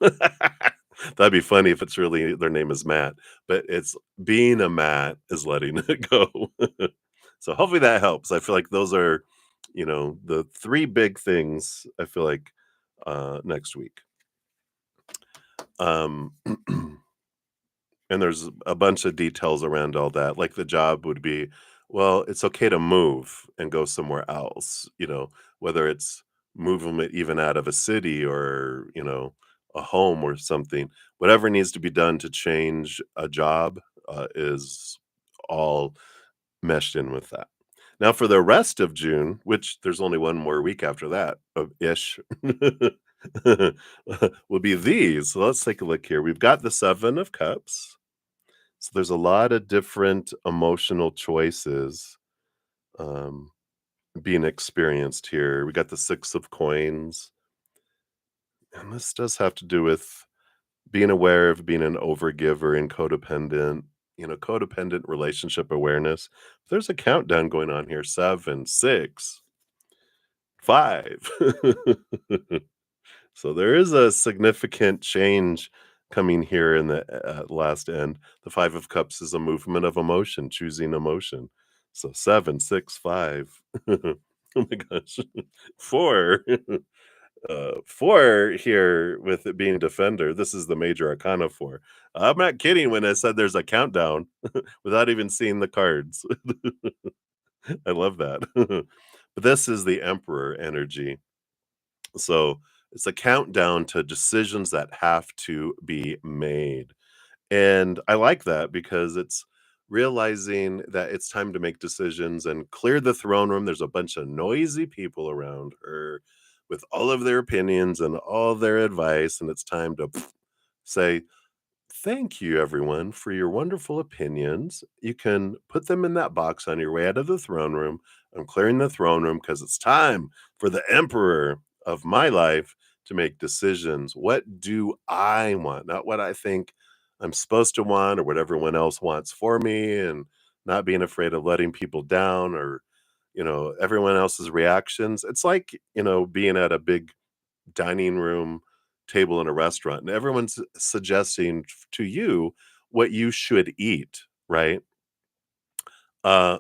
[SPEAKER 1] That'd be funny if it's really their name is Matt, but it's being a Matt is letting it go. So hopefully that helps. I feel like those are, the three big things I feel like next week. Um, and there's a bunch of details around all that. Like the job would be, well, it's okay to move and go somewhere else, whether it's movement even out of a city or, a home or something. Whatever needs to be done to change a job is all meshed in with that. Now, for the rest of June, which there's only one more week after that, ish, will be these. So let's take a look here. We've got the Seven of Cups. So there's a lot of different emotional choices um, being experienced here. We got the Six of Coins, and this does have to do with being aware of being an overgiver and codependent, codependent relationship awareness. There's a countdown going on here: seven, six, five. So there is a significant change coming here in the last end. The Five of Cups is a movement of emotion, choosing emotion. So seven, six, five. Oh my gosh. Four. Four here with it being defender. This is the major arcana four. I'm not kidding when I said there's a countdown without even seeing the cards. I love that. But this is the emperor energy. So it's a countdown to decisions that have to be made. And I like that because it's realizing that it's time to make decisions and clear the throne room. There's a bunch of noisy people around her with all of their opinions and all their advice. And it's time to say, thank you, everyone, for your wonderful opinions. You can put them in that box on your way out of the throne room. I'm clearing the throne room because it's time for the emperor of my life to make decisions. What do I want? Not what I think I'm supposed to want or what everyone else wants for me, and not being afraid of letting people down or, everyone else's reactions. It's like, being at a big dining room table in a restaurant and everyone's suggesting to you what you should eat, right? Uh,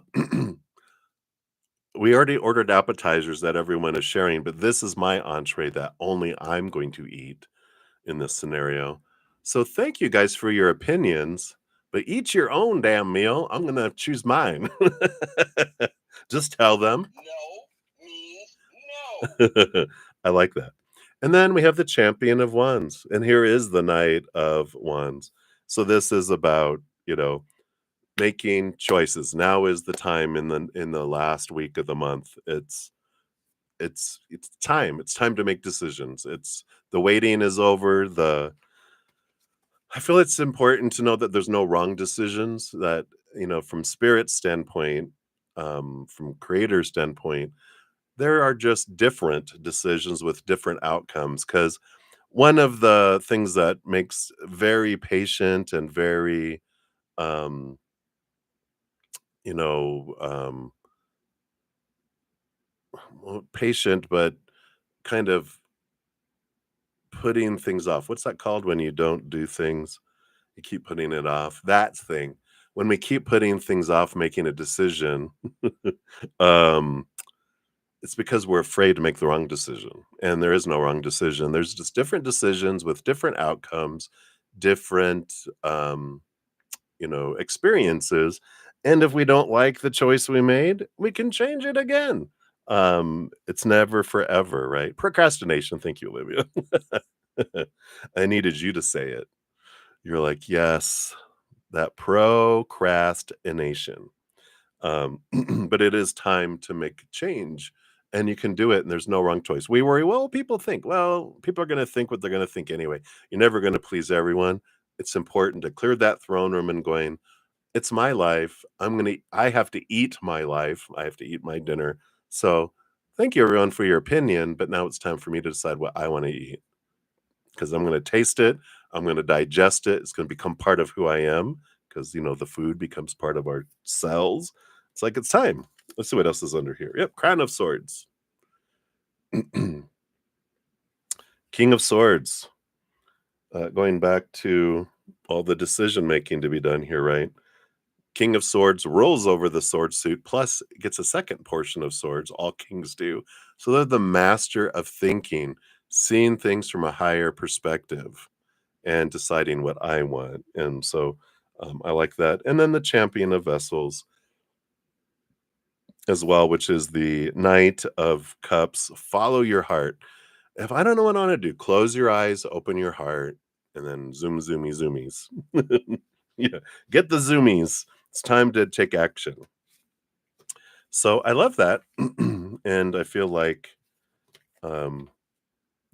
[SPEAKER 1] we already ordered appetizers that everyone is sharing, but this is my entree that only I'm going to eat in this scenario. So thank you guys for your opinions, but eat your own damn meal. I'm going to choose mine. Just tell them. No means no. I like that. And then we have the champion of wands, and here is the knight of wands. So this is about, making choices. Now is the time in the last week of the month. It's time. It's time to make decisions. It's the waiting is over. The I feel it's important to know that there's no wrong decisions, that, from spirit standpoint, from creator standpoint, there are just different decisions with different outcomes. Because one of the things that makes very patient and very, um, you know, um, well, patient, but kind of putting things off. What's that called when you don't do things? You keep putting it off. That thing. When we keep putting things off, making a decision, um, it's because we're afraid to make the wrong decision. And there is no wrong decision. There's just different decisions with different outcomes, different, experiences. And if we don't like the choice we made, we can change it again. It's never forever, right? Procrastination. Thank you, Olivia. I needed you to say it. You're like, yes, that procrastination. But it is time to make change and you can do it and there's no wrong choice. We worry, well, people think, well, people are going to think what they're going to think anyway. You're never going to please everyone. It's important to clear that throne room and going, it's my life. I have to eat my life. I have to eat my dinner. So thank you everyone for your opinion, but now it's time for me to decide what I want to eat because I'm going to taste it. I'm going to digest it. It's going to become part of who I am because, the food becomes part of our cells. It's like, it's time. Let's see what else is under here. Yep. Crown of Swords. King of Swords. Going back to all the decision making to be done here, right? King of Swords rolls over the sword suit, plus gets a second portion of swords. All kings do. So they're the master of thinking, seeing things from a higher perspective and deciding what I want. And so I like that. And then the Champion of Vessels as well, which is the Knight of Cups. Follow your heart. If I don't know what I want to do, close your eyes, open your heart, and then zoom, zoomies. Yeah, get the zoomies. It's time to take action. So I love that. And I feel like um,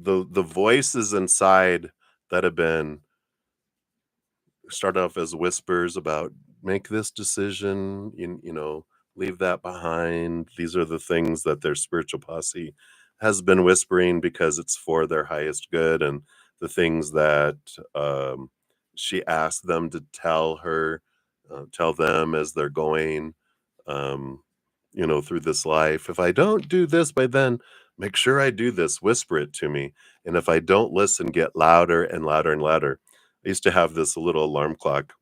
[SPEAKER 1] the voices inside that have been start off as whispers about make this decision, leave that behind. These are the things that their spiritual posse has been whispering because it's for their highest good and the things that she asked them to tell them as they're going, um, through this life. If I don't do this by then, make sure I do this, whisper it to me. And if I don't listen, get louder and louder and louder. I used to have this little alarm clock.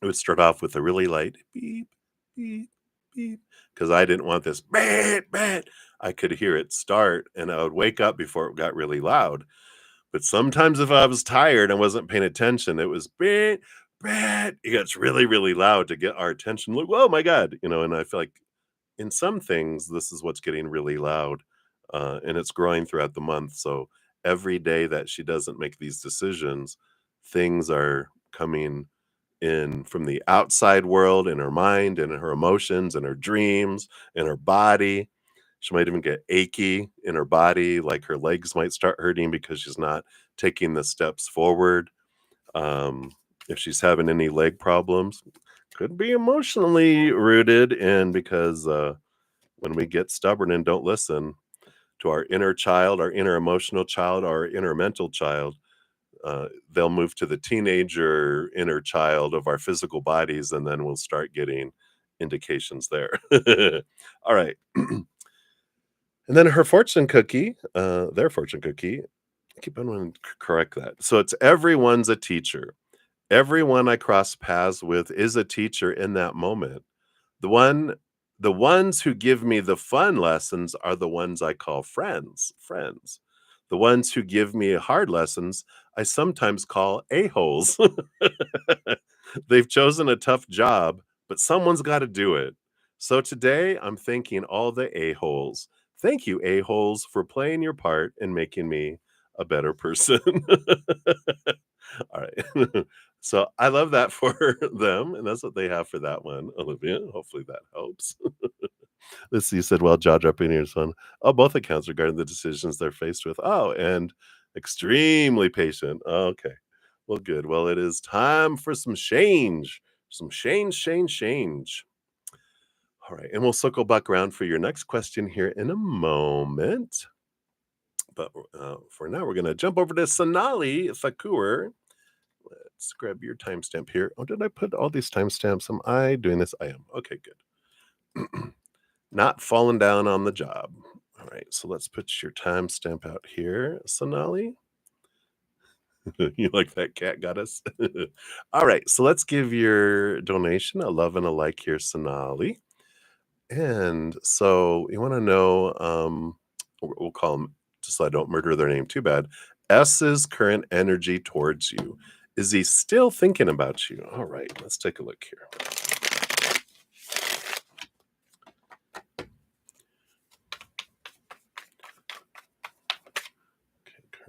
[SPEAKER 1] It would start off with a really light beep, beep, beep, because I didn't want this bad, bad. I could hear it start and I would wake up before it got really loud. But sometimes if I was tired and wasn't paying attention, it was bad, bad. It gets really, really loud to get our attention. Look, oh my God, and I feel like in some things, this is what's getting really loud, and it's growing throughout the month. So every day that she doesn't make these decisions, things are coming in from the outside world, in her mind, and in her emotions, and her dreams, and her body. She might even get achy in her body, like her legs might start hurting because she's not taking the steps forward. Um, if she's having any leg problems, could be emotionally rooted in because when we get stubborn and don't listen to our inner child, our inner emotional child, our inner mental child, they'll move to the teenager inner child of our physical bodies, and then we'll start getting indications there. All right. And then her fortune cookie, their fortune cookie, I keep on wanting to correct that. So it's everyone's a teacher. Everyone I cross paths with is a teacher in that moment. The one the ones who give me the fun lessons are the ones I call friends. The ones who give me hard lessons, I sometimes call a-holes. They've chosen a tough job, but someone's gotta do it. So today, I'm thanking all the a-holes. Thank you, a-holes, for playing your part and making me a better person. All right. So I love that for them, and that's what they have for that one, Olivia. Hopefully that helps. Let's see. You said, well, jaw dropping your son. Oh, both accounts regarding the decisions they're faced with. Oh, and extremely patient. Okay. Well, good. Well, it is time for some change. Some change. All right. And we'll circle back around for your next question here in a moment. But for now, we're going to jump over to Sonali Thakur. Let's grab your timestamp here. Oh, did I put all these timestamps? Am I doing this? I am. Okay, good. Not falling down on the job. All right, so let's put your timestamp out here, Sonali. You like that cat got us? All right, so let's give your donation a love and a like here, Sonali. And so you want to know, we'll call them, just so I don't murder their name too bad, S's current energy towards you. Is he still thinking about you? All right, let's take a look here.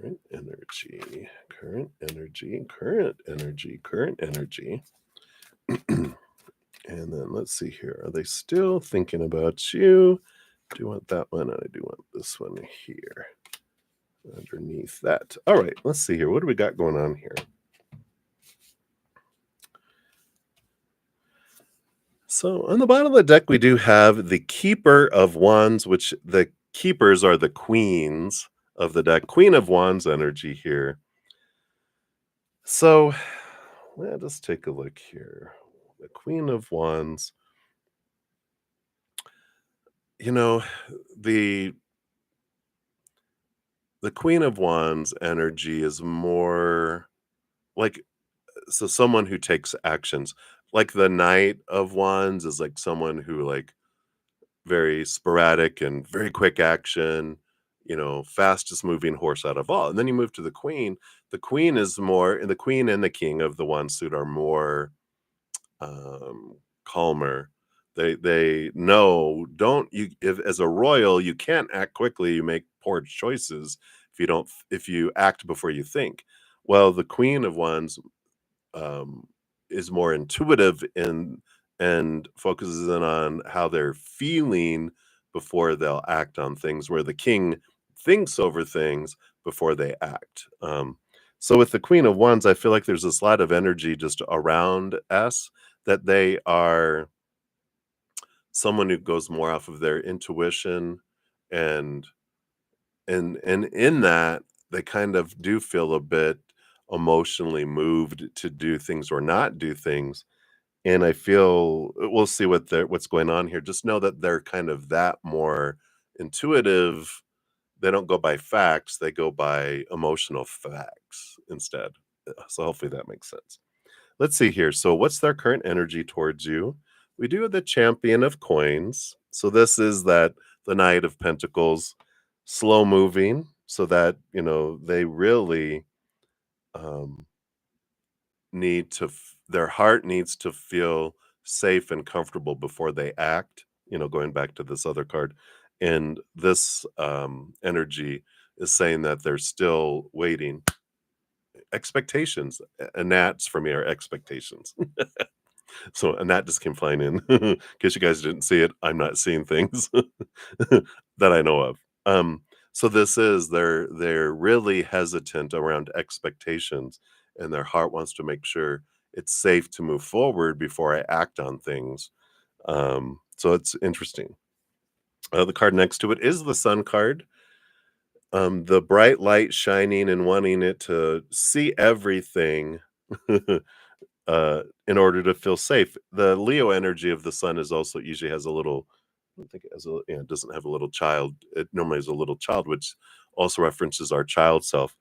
[SPEAKER 1] Current energy, current energy, current energy, current energy. And then let's see here. Are they still thinking about you? Do you want that one? I do want this one here underneath that. All right, let's see here. What do we got going on here? So on the bottom of the deck, we do have the Keeper of Wands, which the keepers are the queens of the deck. Queen of Wands energy here. So let us take a look here. The Queen of Wands. You know, the Queen of Wands energy is more like someone who takes actions. Like the Knight of Wands is like someone who like very sporadic and very quick action, fastest moving horse out of all. And then you move to the Queen. The Queen is more, and the Queen and the King of the Wand suit are more calmer. They know, don't you, if as a royal you can't act quickly, you make poor choices if you act before you think. Well, the Queen of Wands um, is more intuitive and focuses in on how they're feeling before they'll act on things, where the king thinks over things before they act. So with the Queen of Wands, I feel like there's this lot of energy just around us, that they are someone who goes more off of their intuition, and and in that they kind of do feel a bit emotionally moved to do things or not do things. And I feel we'll see what's going on here. Just know that they're kind of that more intuitive. They don't go by facts, they go by emotional facts instead. So hopefully that makes sense. Let's see here. So what's their current energy towards you? We do have the Champion of Coins. So this is that the Knight of Pentacles, slow moving, so that, they really um their heart needs to feel safe and comfortable before they act, going back to this other card. And this energy is saying that they're still waiting. Expectations. And that's for me are expectations. So a gnat just came flying in. In case you guys didn't see it, I'm not seeing things that I know of. So this is they're really hesitant around expectations, and their heart wants to make sure it's safe to move forward before I act on things. So it's interesting. The card next to it is the Sun card. The bright light shining and wanting it to see everything in order to feel safe. The Leo energy of the sun is also usually has a little, I don't think it has it doesn't have a little child. It normally has a little child, which also references our child self.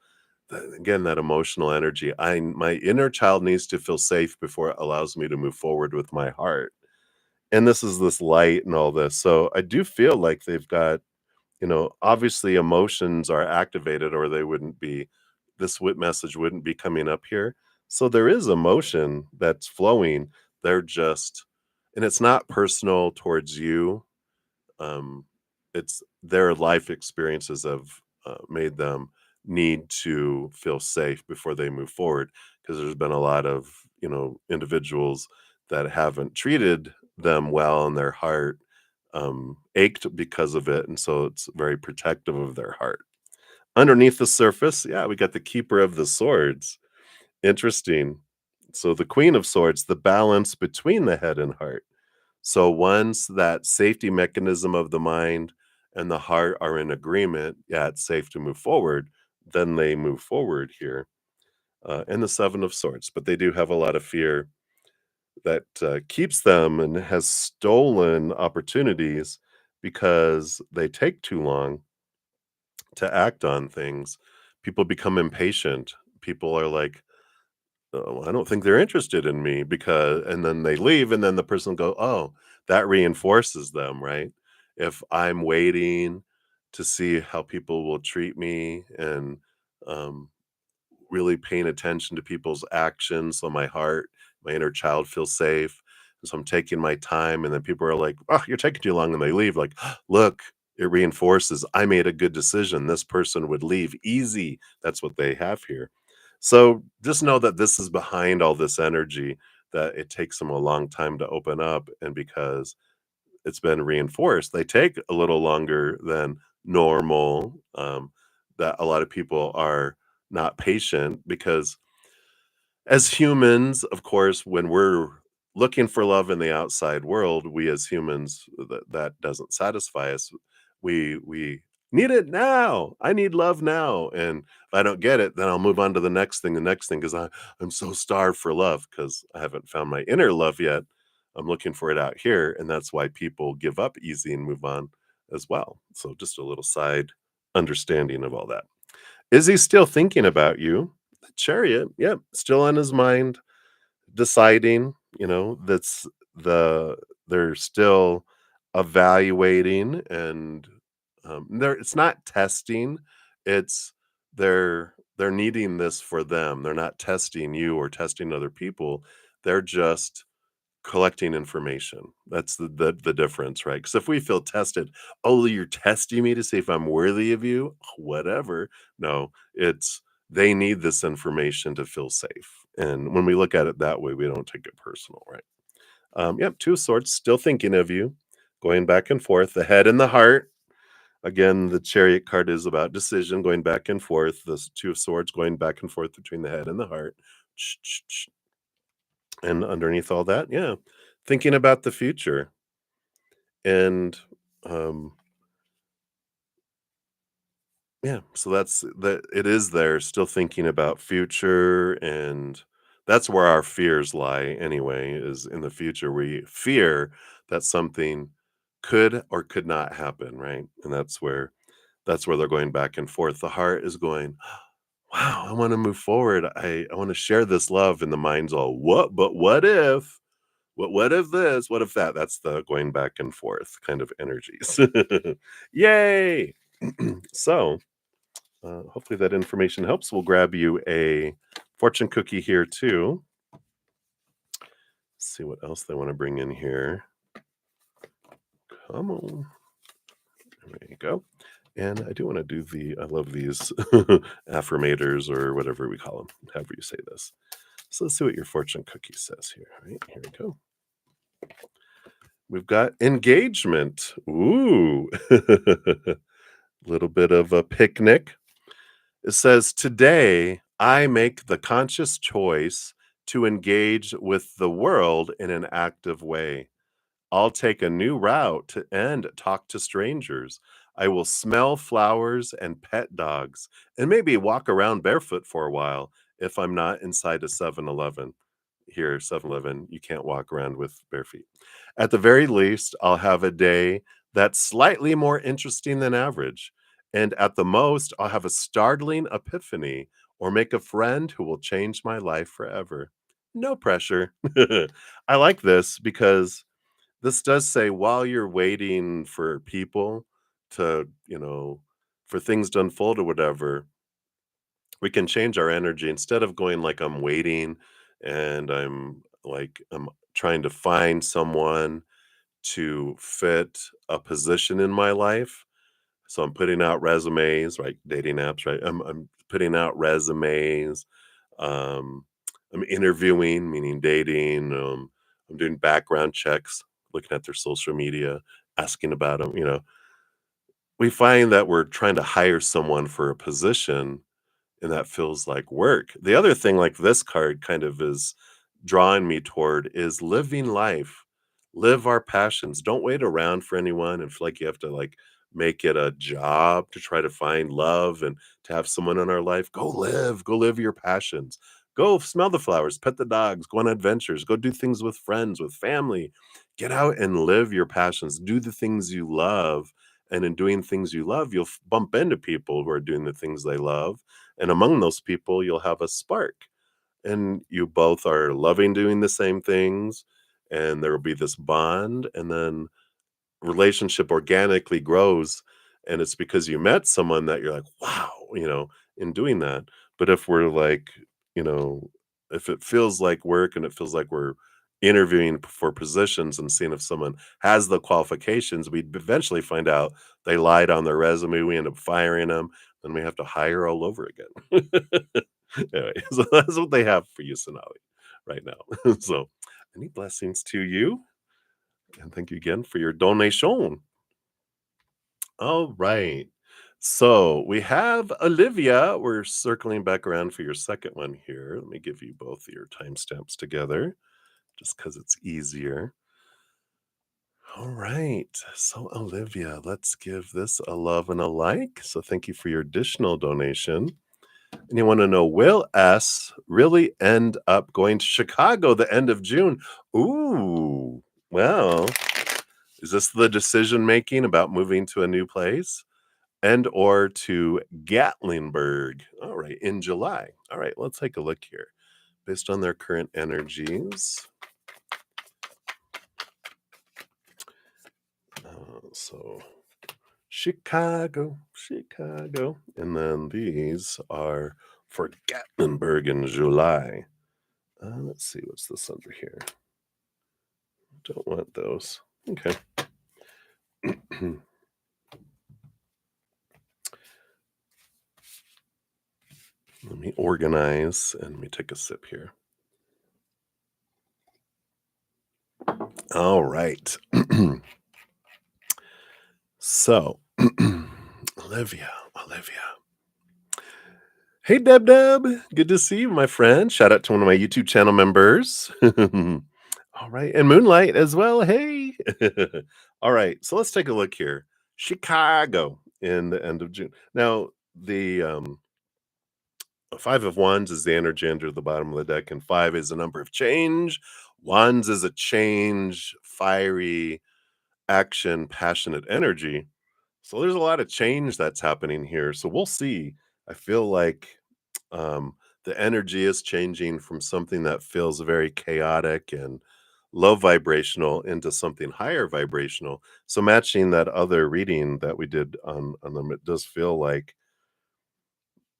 [SPEAKER 1] Again, that emotional energy. My inner child needs to feel safe before it allows me to move forward with my heart. And this is this light and all this. So I do feel like they've got, obviously emotions are activated, or they wouldn't be, this message wouldn't be coming up here. So there is emotion that's flowing. They're just, and it's not personal towards you. Um, it's their life experiences have made them need to feel safe before they move forward, because there's been a lot of, individuals that haven't treated them well, and their heart ached because of it. And so it's very protective of their heart. Underneath the surface, yeah, we got the Keeper of the Swords. Interesting. So the Queen of Swords, the balance between the head and heart. So once that safety mechanism of the mind and the heart are in agreement, yeah, it's safe to move forward, then they move forward here. And the Seven of Swords, but they do have a lot of fear that keeps them and has stolen opportunities because they take too long to act on things. People become impatient. People are like, "Oh, I don't think they're interested in me," and then they leave, and then the person go, "Oh," that reinforces them, right? If I'm waiting to see how people will treat me, and um, really paying attention to people's actions, so my inner child feels safe. And so I'm taking my time, and then people are like, "Oh, you're taking too long," and they leave. Like, look. It reinforces, I made a good decision. This person would leave easy. That's what they have here. So just know that this is behind all this energy, that it takes them a long time to open up. And because it's been reinforced, they take a little longer than normal. That a lot of people are not patient because as humans, of course, when we're looking for love in the outside world, we as humans that doesn't satisfy us. We need it now. I need love now. And if I don't get it, then I'll move on to the next thing because I'm so starved for love because I haven't found my inner love yet. I'm looking for it out here. And that's why people give up easy and move on as well. So just a little side understanding of all that. Is he still thinking about you? The Chariot, yep, still on his mind, deciding, that's they're still evaluating and it's not testing, it's they're needing this for them. They're not testing you or testing other people. They're just collecting information. That's the difference, right? Because if we feel tested, "Oh, you're testing me to see if I'm worthy of you?" Whatever. No, it's they need this information to feel safe, and when we look at it that way, we don't take it personal, right? Yep, 2 of Swords, still thinking of you, going back and forth, the head and the heart. Again, the Chariot card is about decision, going back and forth, the 2 of Swords going back and forth between the head and the heart. And underneath all that, yeah, thinking about the future and, um, yeah, so that's that it is there still thinking about future, and that's where our fears lie anyway, is in the future. We fear that something could or could not happen, right? And that's where they're going back and forth. The heart is going, "Wow, I wanna move forward. I wanna share this love," and the mind's all, "What? But what if?" What if this? What if that? That's the going back and forth kind of energies. Yay! So, hopefully that information helps. We'll grab you a fortune cookie here too. See what else they want to bring in here. Come on. There you go. And I do want to do I love these affirmators or whatever we call them, however you say this. So let's see what your fortune cookie says here. All right, here we go. We've got engagement. Ooh. Little bit of a picnic. It says, "Today I make the conscious choice to engage with the world in an active way. I'll take a new route and talk to strangers. I will smell flowers and pet dogs and maybe walk around barefoot for a while if I'm not inside a 7-Eleven. Here, 7-Eleven, you can't walk around with bare feet. At the very least, I'll have a day that's slightly more interesting than average. And at the most, I'll have a startling epiphany or make a friend who will change my life forever. No pressure." I like this because this does say while you're waiting for people to, for things to unfold or whatever, we can change our energy instead of going like I'm waiting and I'm trying to find someone to fit a position in my life. So I'm putting out resumes, right? Dating apps, right? I'm putting out resumes. Um, I'm interviewing, meaning dating. I'm doing background checks, looking at their social media, asking about them. We find that we're trying to hire someone for a position and that feels like work. The other thing, like this card kind of is drawing me toward, is living life. Live our passions. Don't wait around for anyone and feel like you have to like make it a job to try to find love and to have someone in our life. Go live your passions. Go smell the flowers, pet the dogs, go on adventures, go do things with friends, with family. Get out and live your passions. Do the things you love. And in doing things you love, you'll bump into people who are doing the things they love, and among those people, you'll have a spark. And you both are loving doing the same things. And there will be this bond. And then relationship organically grows. And it's because you met someone that you're like, wow, in doing that. But if we're like, you know, if it feels like work and it feels like we're interviewing for positions and seeing if someone has the qualifications, we'd eventually find out they lied on their resume. We end up firing them, then we have to hire all over again. Anyway, so that's what they have for you, Sonali, right now. So, any blessings to you, and thank you again for your donation. All right. So we have Olivia. We're circling back around for your second one here. Let me give you both your timestamps together just because it's easier. All right. So, Olivia, let's give this a love and a like. So, thank you for your additional donation. And you want to know, will S really end up going to Chicago the end of June? Ooh, well, is this the decision making about moving to a new place? And or to Gatlinburg. All right, in July. All right, let's take a look here. Based on their current energies. So Chicago, Chicago. And then these are for Gatlinburg in July. Let's see, what's this under here? Don't want those. Okay. Let me organize and let me take a sip here. All right. So, Olivia. Hey, Deb Deb. Good to see you, my friend. Shout out to one of my YouTube channel members. All right. And Moonlight as well. Hey. All right. So let's take a look here. Chicago in the end of June. Now, the Five of Wands is the energy under the bottom of the deck, and five is a number of change. Wands is a change, fiery action, passionate energy. So there's a lot of change that's happening here. So we'll see. I feel like the energy is changing from something that feels very chaotic and low vibrational into something higher vibrational. So matching that other reading that we did on them, it does feel like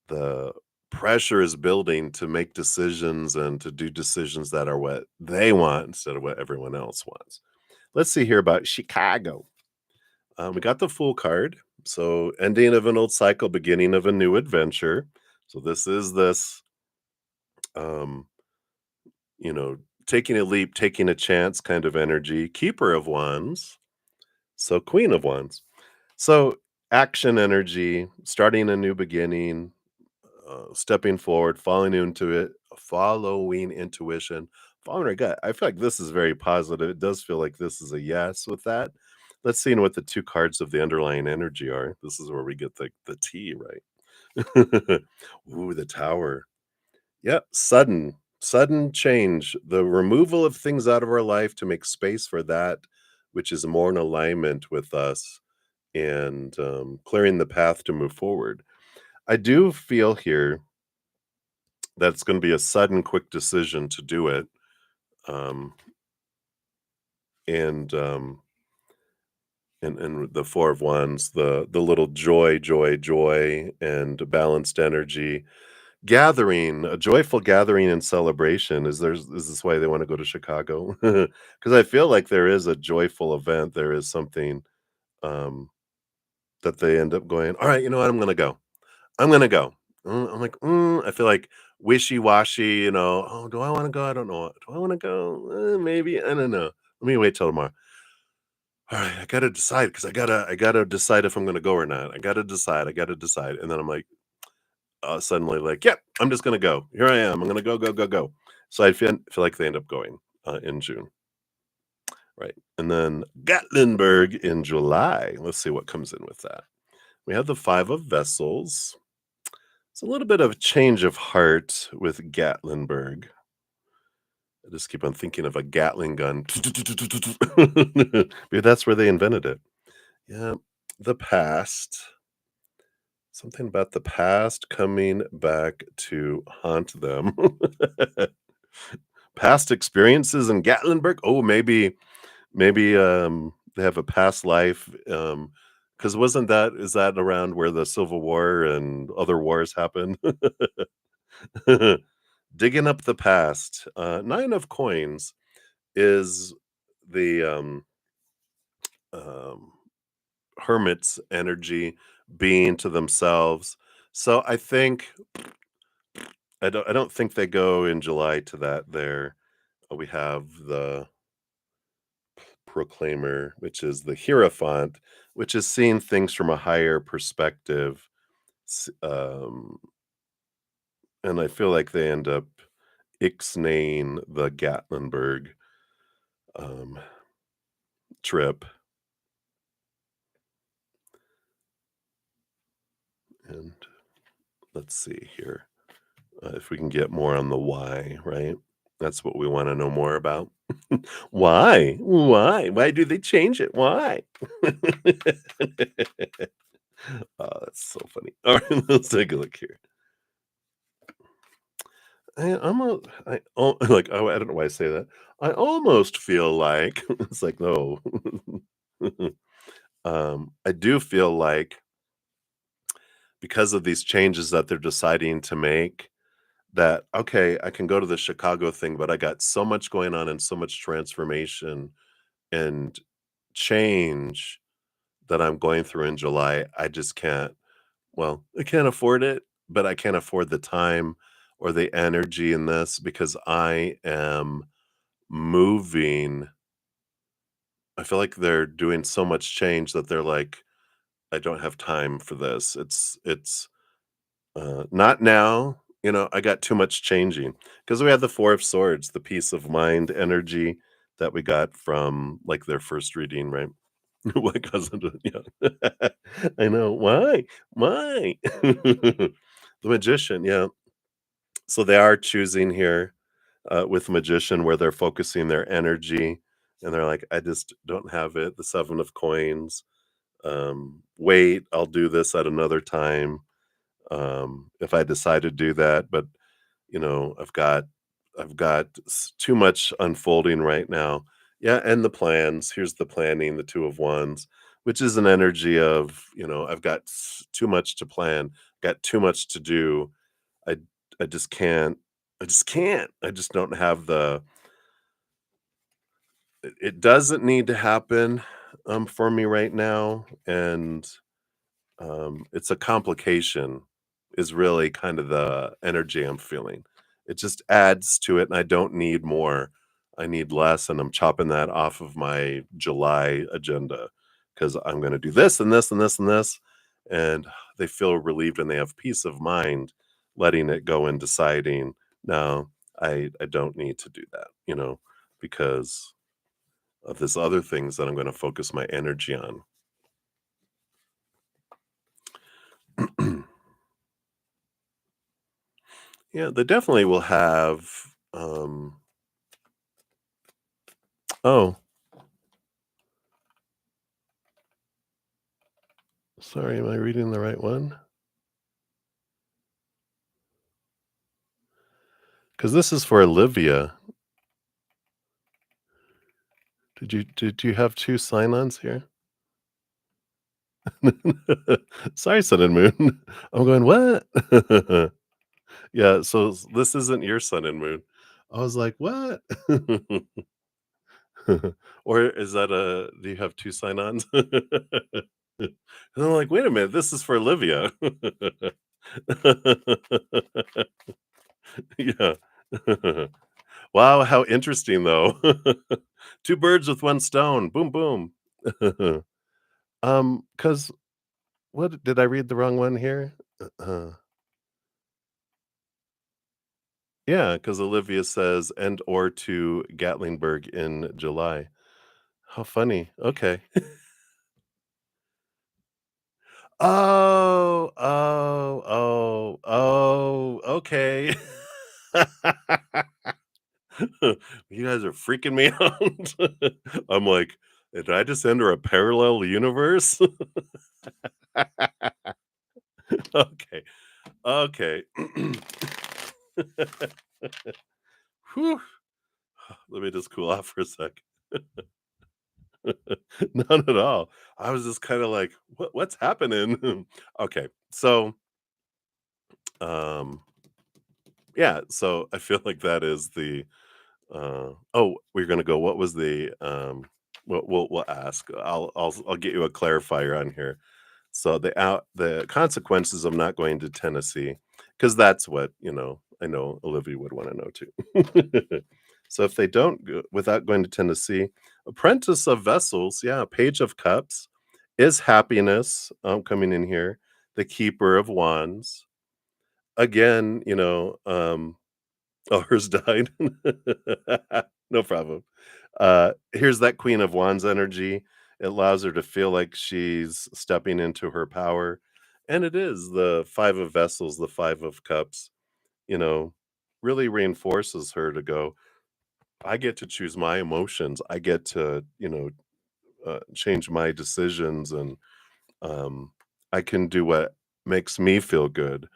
[SPEAKER 1] the pressure is building to make decisions and to do decisions that are what they want instead of what everyone else wants. Let's see here about Chicago. We got the Fool card. So ending of an old cycle, beginning of a new adventure. So this is this, um, you know, taking a leap, taking a chance kind of energy. Keeper of Wands. So Queen of Wands. So action energy, starting a new beginning, stepping forward, following intuition, following our gut. I feel like this is very positive. It does feel like this is a yes with that. Let's see what the two cards of the underlying energy are. This is where we get the T, right? Ooh, the Tower. Yep, sudden change. The removal of things out of our life to make space for that which is more in alignment with us and clearing the path to move forward. I do feel here that it's going to be a sudden, quick decision to do it. Um, and and the Four of Wands, the little joy, and balanced energy gathering, a joyful gathering and celebration. Is this why they want to go to Chicago? Because I feel like there is a joyful event. There is something um, that they end up going. All right, you know what? I'm gonna go. I'm gonna go. I'm like, I feel like wishy-washy, you know. Oh, do I want to go? I don't know. Do I want to go? Maybe. I don't know. Let me wait till tomorrow. All right, I gotta decide because I gotta decide if I'm gonna go or not. I gotta decide. And then I'm like, suddenly like, yep, I'm just gonna go. Here I am. I'm gonna go. So I feel like they end up going in June, right? And then Gatlinburg in July. Let's see what comes in with that. We have the Five of Vessels. It's a little bit of a change of heart with Gatlinburg. I just keep on thinking of a Gatling gun. Maybe that's where they invented it. Yeah, the past. Something about the past coming back to haunt them. Past experiences in Gatlinburg. Oh, maybe they have a past life. Because wasn't that is that around where the Civil War and other wars happened? Digging up the past. Nine of Coins. is the um, hermit's energy being to themselves. So I don't think they go in July to that there. We have the proclaimer, which is the hierophant, which is seeing things from a higher perspective. S- Um, and I feel like they end up ixnaying the Gatlinburg um, trip. And let's see here if we can get more on the why, right? That's what we want to know more about. Why? Why? Why do they change it? Why? Oh, that's so funny. All right, let's take a look here. Like, oh, I don't know why I say that. I almost feel like it's like, no. I do feel like because of these changes that they're deciding to make, that okay, I can go to the Chicago thing, but I got so much going on and so much transformation and change that I'm going through in July. I just can't. Well, I can't afford it, but I can't afford the time or the energy in this because I am moving. I feel like they're doing so much change that they're like, I don't have time for this. It's not now. I got too much changing because we had the Four of Swords, the peace of mind energy that we got from like their first reading, right? What cousin? Yeah, I know. Why? Why? The magician. Yeah. So they are choosing here with magician where they're focusing their energy, and they're like, I just don't have it. The Seven of Coins. Wait, I'll do this at another time if I decide to do that. But I've got too much unfolding right now. Yeah, and the plans. Here's the planning, the Two of Wands, which is an energy of I've got too much to plan, got too much to do. I I just can't. I just can't. I just don't have the. It doesn't need to happen for me right now, and it's a complication is really kind of the energy I'm feeling. It just adds to it, and I don't need more. I need less, and I'm chopping that off of my July agenda because I'm going to do this and this and this and this, and they feel relieved and they have peace of mind, letting it go and deciding. No, I don't need to do that, because of this other things that I'm going to focus my energy on. Yeah, they definitely will have, oh, sorry, am I reading the right one? Because this is for Olivia. Did you have 2 sign-ons here? Sorry, Sun and Moon. I'm going, "What?" Yeah, so this isn't your Sun and Moon. I was like, "What?" Or is that a do you have 2 sign-ons? And I'm like, "Wait a minute, this is for Olivia." Yeah. Wow, how interesting though. 2 birds with 1 stone. Boom, boom. Because what did I read the wrong one here? Yeah, because Olivia says, "And or to Gatlinburg in July." How funny. Okay. Oh, oh, oh, oh, okay. You guys are freaking me out. I'm like, "Did I just enter a parallel universe?" Okay, okay. Whew. Let me just cool off for a sec. Not at all. I was just kinda like, what's happening?" Okay, so, um, yeah, so I feel like that is the We're gonna go. What was the we'll ask. I'll get you a clarifier on here. So the consequences of not going to Tennessee, because that's what I know Olivia would want to know too. So if they don't go, without going to Tennessee, Apprentice of Vessels, yeah, Page of Cups is happiness. Coming in here, the Keeper of Wands again. Oh, hers died. No problem. Here's that Queen of Wands energy. It allows her to feel like she's stepping into her power. And it is the Five of Vessels, the Five of Cups, you know, really reinforces her to go, I get to choose my emotions. I get to, change my decisions and um, I can do what makes me feel good,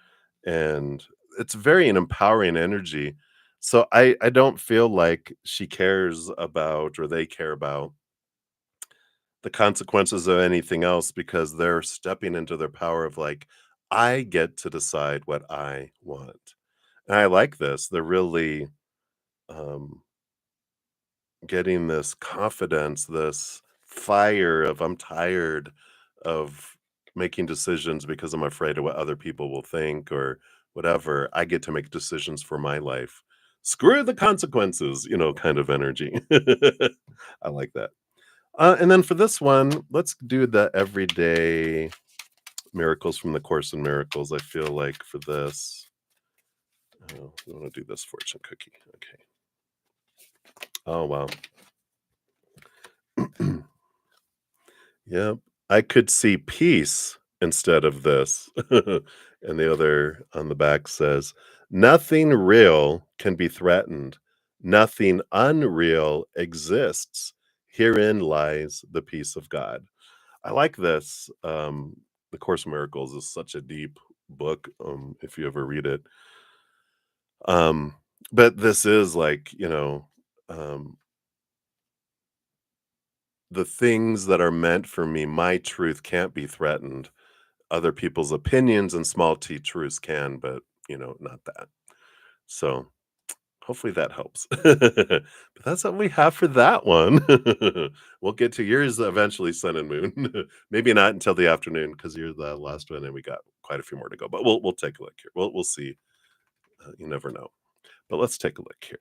[SPEAKER 1] and it's very an empowering energy. So I don't feel like she cares about or they care about the consequences of anything else because they're stepping into their power of like, I get to decide what I want. And I like this. They're really um, getting this confidence, this fire of I'm tired of making decisions because I'm afraid of what other people will think or whatever. I get to make decisions for my life. Screw the consequences, kind of energy. I like that. And then for this one, let's do the everyday miracles from the Course in Miracles. I feel like for this, we want to do this fortune cookie. Okay. Oh, wow. Yep. I could see peace instead of this. And the other on the back says, nothing real can be threatened. Nothing unreal exists. Herein lies the peace of God. I like this. The Course in Miracles is such a deep book, if you ever read it. Um, but this is like, um, the things that are meant for me, my truth can't be threatened. Other people's opinions and small t truths can, but not that. So hopefully that helps. But that's what we have for that one. We'll get to yours eventually, Sun and Moon. Maybe not until the afternoon because you're the last one, and we got quite a few more to go. But we'll take a look here. We'll see. You never know. But let's take a look here.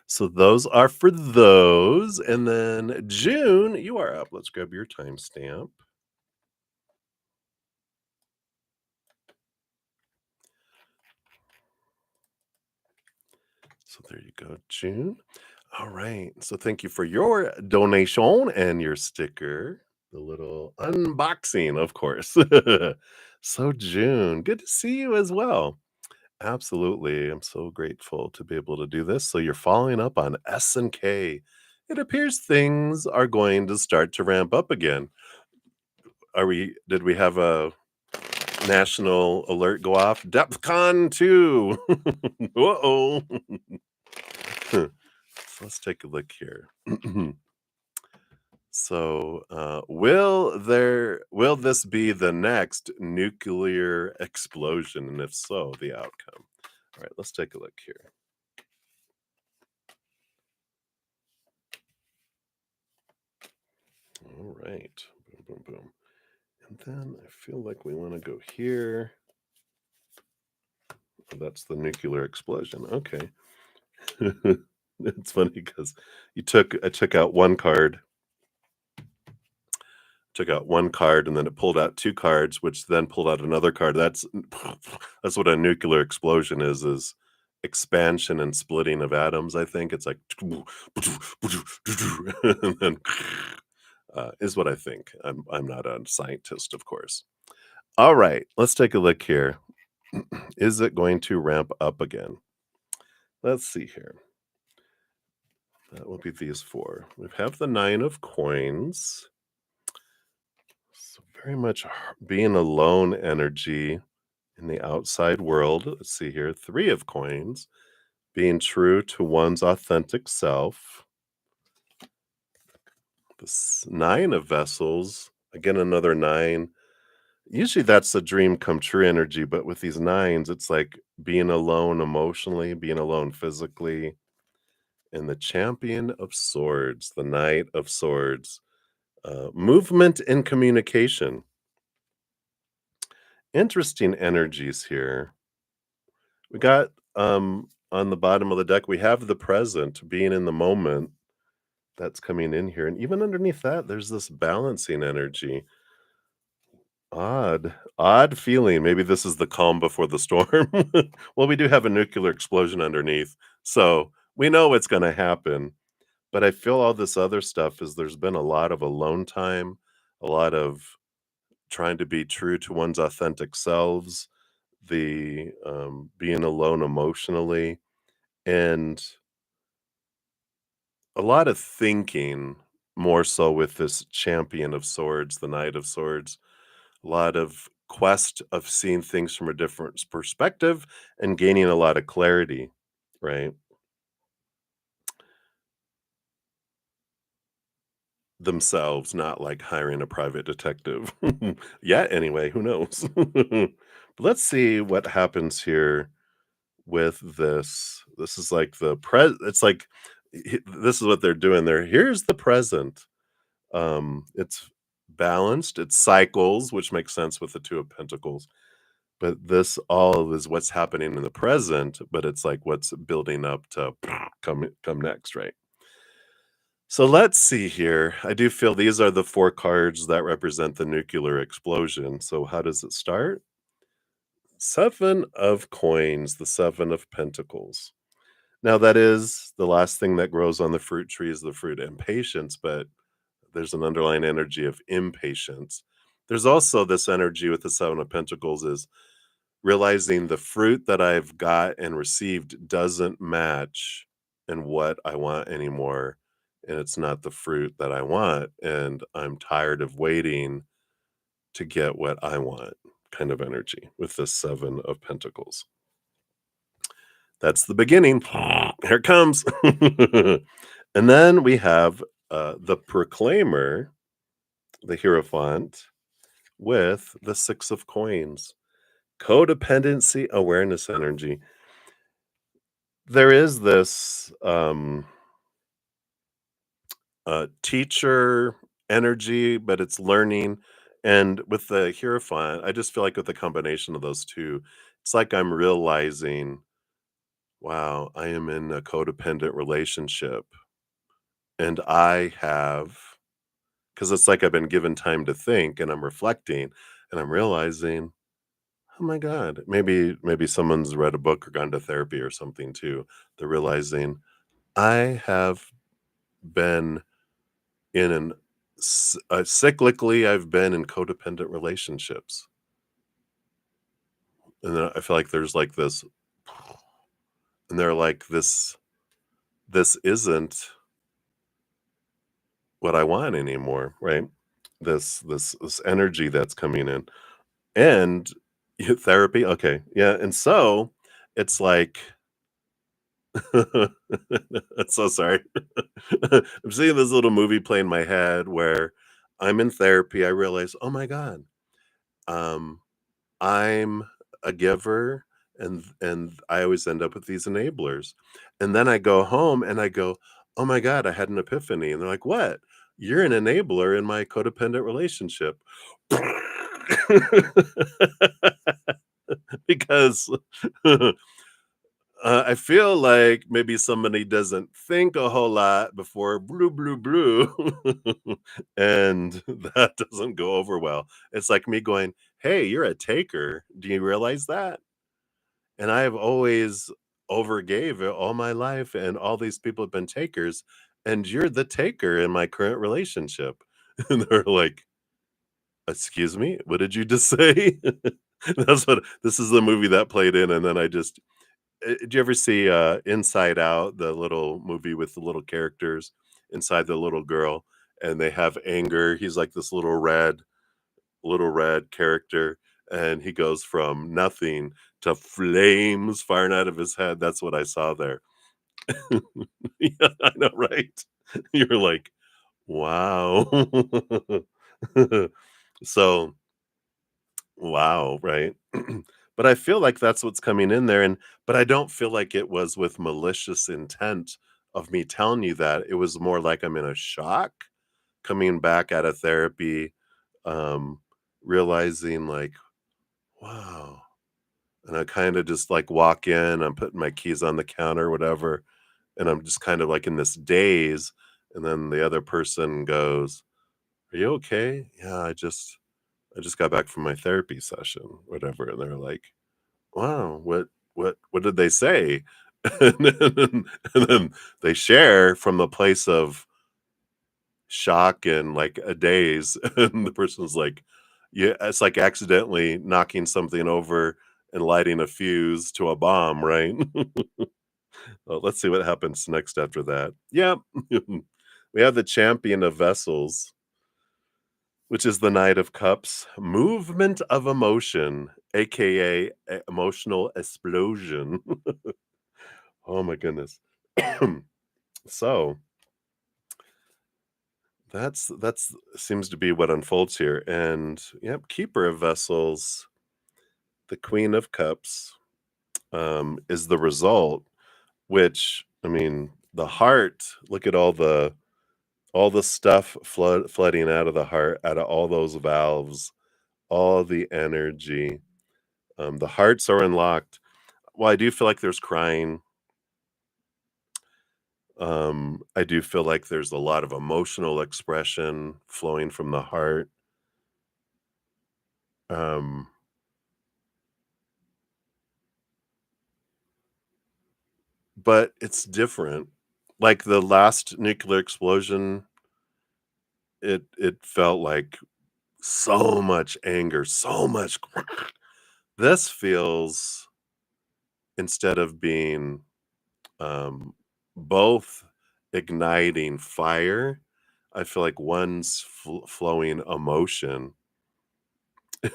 [SPEAKER 1] So those are for those, and then June, you are up. Let's grab your timestamp. So there you go, June. All right. So thank you for your donation and your sticker, the little unboxing, of course. So, June, good to see you as well. Absolutely. I'm so grateful to be able to do this. So, you're following up on S and K. It appears things are going to start to ramp up again. Did we have a national alert go off? DEPCON 2. Uh-oh. So let's take a look here. So, will this be the next nuclear explosion? And if so, the outcome. All right, let's take a look here. All right. Boom, boom, boom. And then I feel like we want to go here. Oh, that's the nuclear explosion. Okay. It's funny because I took out one card, and then it pulled out two cards, which then pulled out another card. That's what a nuclear explosion is expansion and splitting of atoms. I think it's like and then is what I think. I'm not a scientist, of course. All right, let's take a look here. Is it going to ramp up again? Let's see here. That will be these four. We have the nine of coins. So very much being alone energy in the outside world. Let's see here. Three of coins. Being true to one's authentic self. This nine of vessels. Again, another nine. Usually that's a dream come true energy, but with these nines, it's like being alone emotionally, being alone physically. and the Champion of Swords, the Knight of Swords. Movement and communication. Interesting energies here. We got on the bottom of the deck, we have the present, being in the moment. That's coming in here. And even underneath that, there's this balancing energy. Odd feeling. Maybe this is the calm before the storm. Well, we do have a nuclear explosion underneath, so we know what's going to happen. But I feel all this other stuff is there's been a lot of alone time, a lot of trying to be true to one's authentic selves, the being alone emotionally, and a lot of thinking more so with this Champion of Swords, the Knight of Swords. A lot of quest of seeing things from a different perspective and gaining a lot of clarity, right? Themselves, not like hiring a private detective. Yeah, anyway, who knows? But let's see what happens here with this. This is like it's like this is what they're doing there. Here's the present. It's balanced, it cycles, which makes sense with the Two of Pentacles. But this all is what's happening in the present, but it's like what's building up to come next, right? So let's see here. I do feel these are the four cards that represent the nuclear explosion. So how does it start? Seven of coins, the seven of pentacles. Now that is the last thing that grows on the fruit tree is the fruit and patience, but there's an underlying energy of impatience. There's also this energy with the seven of pentacles is realizing the fruit that I've got and received doesn't match and what I want anymore, and it's not the fruit that I want, and I'm tired of waiting to get what I want kind of energy with the seven of pentacles. That's the beginning. Here it comes. And then we have the proclaimer, the hierophant, with the six of coins. Codependency awareness energy. There is this teacher energy, but it's learning. And with the Hierophant, I just feel like with the combination of those two, it's like I'm realizing, wow, I am in a codependent relationship. And I have, because it's like I've been given time to think and I'm reflecting and I'm realizing, oh my God, maybe someone's read a book or gone to therapy or something too. They're realizing I have been in cyclically, I've been in codependent relationships, and then I feel like there's like this, and they're like this isn't what I want anymore, right? This energy that's coming in, and therapy, okay, yeah, and so it's like, I'm so sorry. I'm seeing this little movie play in my head where I'm in therapy. I realize, oh my god, um, I'm a giver and I always end up with these enablers. And then I go home and I go, "Oh my god, I had an epiphany." And they're like, "What? You're an enabler in my codependent relationship." Because I feel like maybe somebody doesn't think a whole lot before blue, blue, blue, and that doesn't go over well. It's like me going, "Hey, you're a taker. Do you realize that?" And I've always overgave it all my life, and all these people have been takers, and you're the taker in my current relationship. And they're like, "Excuse me? What did you just say?" That's what this is the movie that played in, and then I just did you ever see, Inside Out, the little movie with the little characters inside the little girl, and they have anger? He's like this little red character, and he goes from nothing to flames firing out of his head. That's what I saw there. Yeah, I know, right? You're like, "Wow." So wow, right? But I feel like that's what's coming in there, and but I don't feel like it was with malicious intent of me telling you that. It was more like I'm in a shock coming back out of therapy, um, realizing like, wow. And I kind of just like walk in, I'm putting my keys on the counter, whatever, and I'm just kind of like in this daze. And then the other person goes, "Are you okay?" "Yeah, I just got back from my therapy session," whatever. And they're like, "Wow, what did they say?" And then they share from the place of shock and like a daze, and the person's like, yeah, it's like accidentally knocking something over and lighting a fuse to a bomb, right? Well, let's see what happens next after that. Yep. We have the champion of vessels, which is the Knight of Cups, movement of emotion, aka emotional explosion. Oh my goodness. So that's seems to be what unfolds here. And yep, keeper of vessels, the Queen of Cups, is the result, which I mean, the heart, look at all the stuff flooding out of the heart, out of all those valves, all the energy. The hearts are unlocked. Well, I do feel like there's crying. I do feel like there's a lot of emotional expression flowing from the heart. Um, but it's different. Like the last nuclear explosion, it felt like so much anger, so much. This feels, instead of being um, both igniting fire, I feel like one's flowing emotion.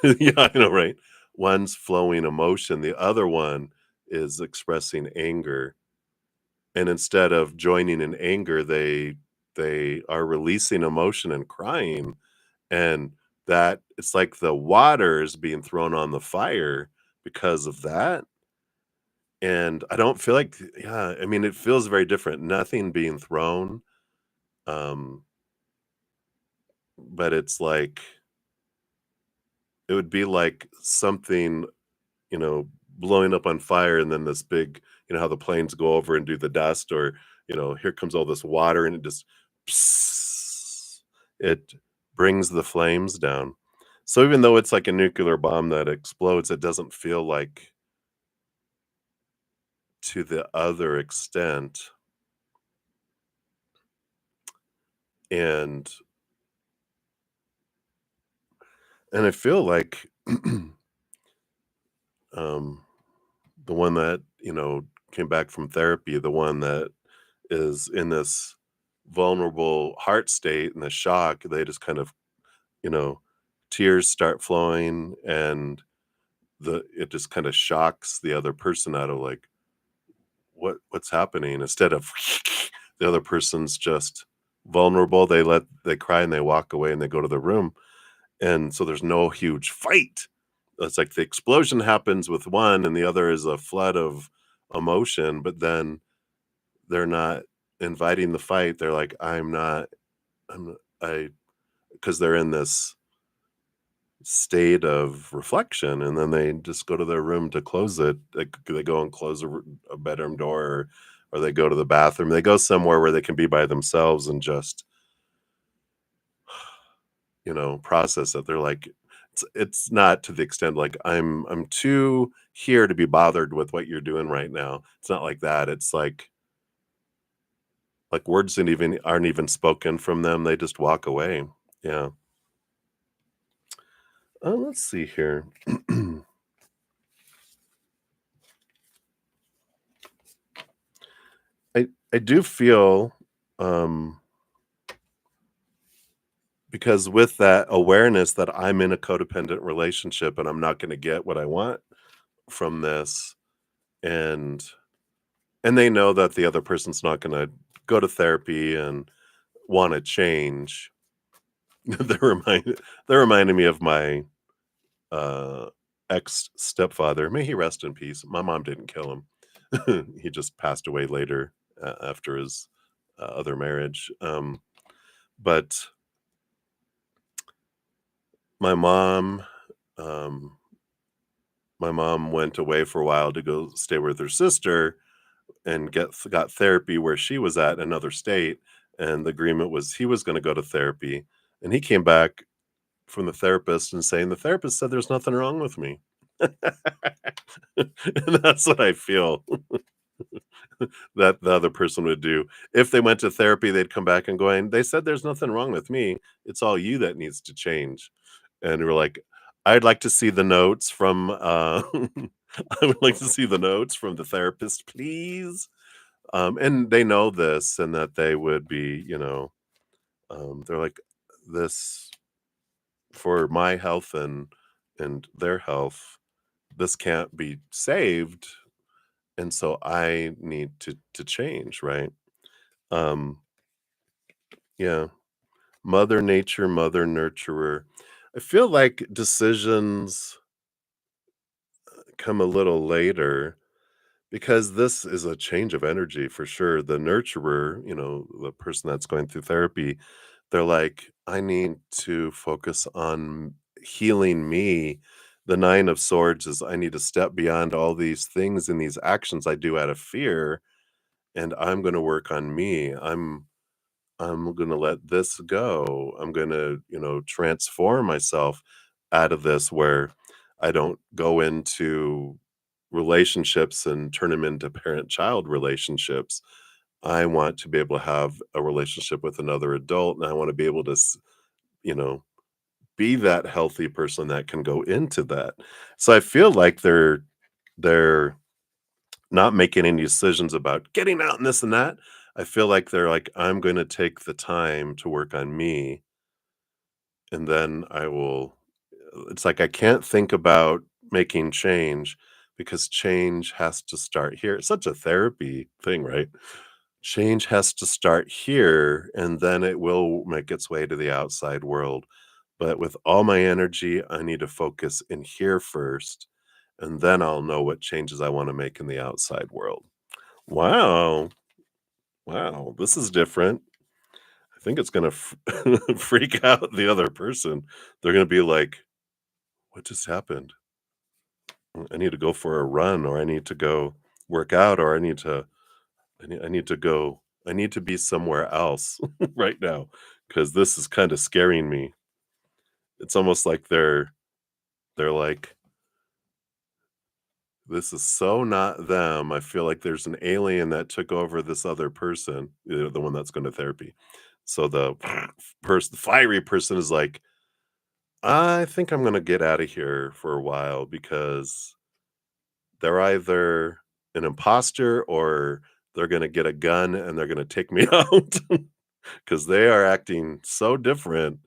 [SPEAKER 1] Yeah, I know, right? One's flowing emotion, the other one is expressing anger. And instead of joining in anger, they are releasing emotion and crying. And that it's like the water is being thrown on the fire because of that. And I don't feel like, yeah, I mean, it feels very different. Nothing being thrown, um, but it's like it would be like something, you know, blowing up on fire, and then this big, how the planes go over and do the dust, or here comes all this water, and it just it brings the flames down. So even though it's like a nuclear bomb that explodes, it doesn't feel like to the other extent. And I feel like um the one that, came back from therapy, the one that is in this vulnerable heart state and the shock, they just kind of, you know, tears start flowing, and it just kind of shocks the other person out of like, what's happening, instead of the other person's just vulnerable, they cry and they walk away and they go to the room. And so there's no huge fight. It's like the explosion happens with one and the other is a flood of emotion, but then they're not inviting the fight. They're like, I, because they're in this state of reflection, and then they just go to their room to close it. They go and close a bedroom door, or they go to the bathroom. They go somewhere where they can be by themselves and just, process it. They're like, it's not to the extent like I'm too here to be bothered with what you're doing right now. It's not like that. It's like words aren't even spoken from them. They just walk away. Yeah. Let's see here. I do feel, um because with that awareness that I'm in a codependent relationship and I'm not going to get what I want from this, and they know that the other person's not going to go to therapy and want to change. They're reminding me of my uh ex stepfather. May he rest in peace. My mom didn't kill him. He just passed away later. after his other marriage. But my mom, um, my mom went away for a while to go stay with her sister and got therapy where she was at in another state. And the agreement was he was going to go to therapy, and he came back from the therapist and saying the therapist said there's nothing wrong with me. And that's what I feel that the other person would do. If they went to therapy, they'd come back and going, "They said there's nothing wrong with me. It's all you that needs to change." And we're like, "I'd like to see the notes from, I would like to see the notes from the therapist, please." And they know this and that they would be, they're like, "This for my health and their health, this can't be saved, and so I need to change," right? Um, yeah. Mother nature, mother nurturer. I feel like decisions come a little later because this is a change of energy for sure. The nurturer, the person that's going through therapy, they're like, I need to focus on healing me. The Nine of Swords is I need to step beyond all these things and these actions I do out of fear, and I'm going to work on me. I'm gonna let this go. I'm gonna, transform myself out of this where I don't go into relationships and turn them into parent-child relationships. I want to be able to have a relationship with another adult, and I want to be able to, you know, be that healthy person that can go into that. So I feel like they're not making any decisions about getting out and this and that. I feel like they're like, I'm going to take the time to work on me, and then I will. It's like I can't think about making change because change has to start here. It's such a therapy thing, right? Change has to start here and then it will make its way to the outside world. But with all my energy, I need to focus in here first, and then I'll know what changes I want to make in the outside world. Wow. Wow. This is different. I think it's going to freak out the other person. They're going to be like, what just happened? I need to go for a run, or I need to go work out, or I need to go I need to be somewhere else right now because this is kind of scaring me. It's almost like they're like, this is so not them. I feel like there's an alien that took over this other person, the one that's going to therapy. So the the fiery person is like, I think I'm going to get out of here for a while because they're either an imposter or they're gonna get a gun and they're gonna take me out because they are acting so different.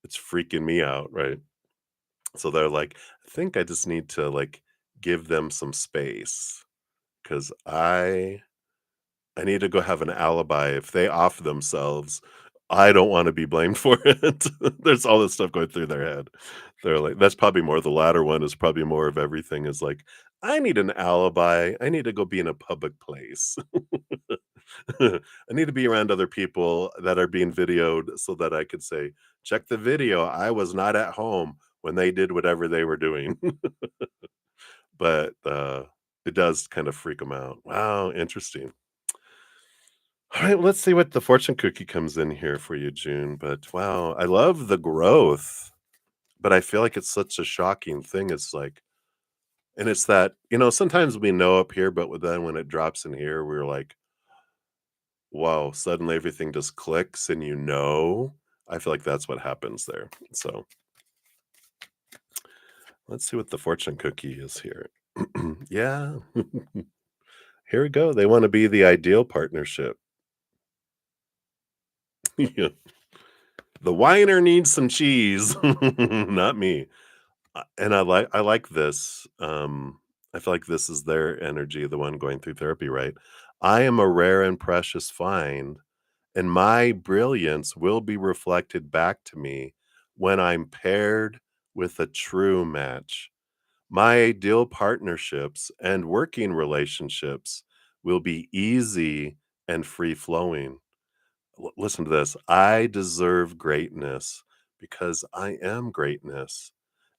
[SPEAKER 1] It's freaking me out, right? So they're like, I think I just need to like give them some space because I need to go have an alibi. If they off themselves, I don't wanna be blamed for it. There's all this stuff going through their head. They're like that's probably more the latter one is probably more of everything is like, "I need an alibi. I need to go be in a public place. I need to be around other people that are being videoed so that I could say, 'Check the video. I was not at home when they did whatever they were doing.'" But, it does kind of freak them out. Wow, interesting. Alright, let's see what the fortune cookie comes in here for you, June, but wow, I love the growth, but I feel like it's such a shocking thing, it's like and it's that, sometimes we know up here, but then when it drops in here, we're like, "Wow," suddenly everything just clicks and I feel like that's what happens there. So, let's see what the fortune cookie is here. Yeah, here we go, they wanna be the ideal partnership. Yeah. The whiner needs some cheese, not me. And I like this, I feel like this is their energy, the one going through therapy, right? "I am a rare and precious find, and my brilliance will be reflected back to me when I'm paired with a true match. My ideal partnerships and working relationships will be easy and free flowing. Listen to this. I deserve greatness because I am greatness.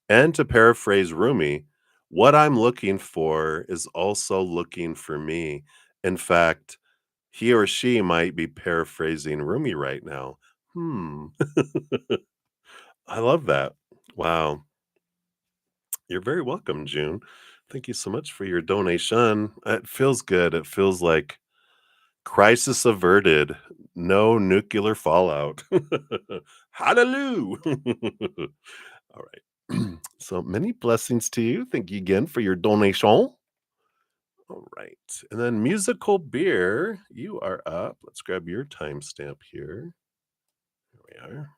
[SPEAKER 1] And to paraphrase Rumi, what I'm looking for is also looking for me. In fact, he or she might be paraphrasing Rumi right now. Hmm. I love that. Wow. You're very welcome, June. Thank you so much for your donation. It feels good. It feels like crisis averted, no nuclear fallout. Hallelujah. All right. So many blessings to you. Thank you again for your donation. All right. And then musical beer, you are up. Let's grab your timestamp here. Here we are.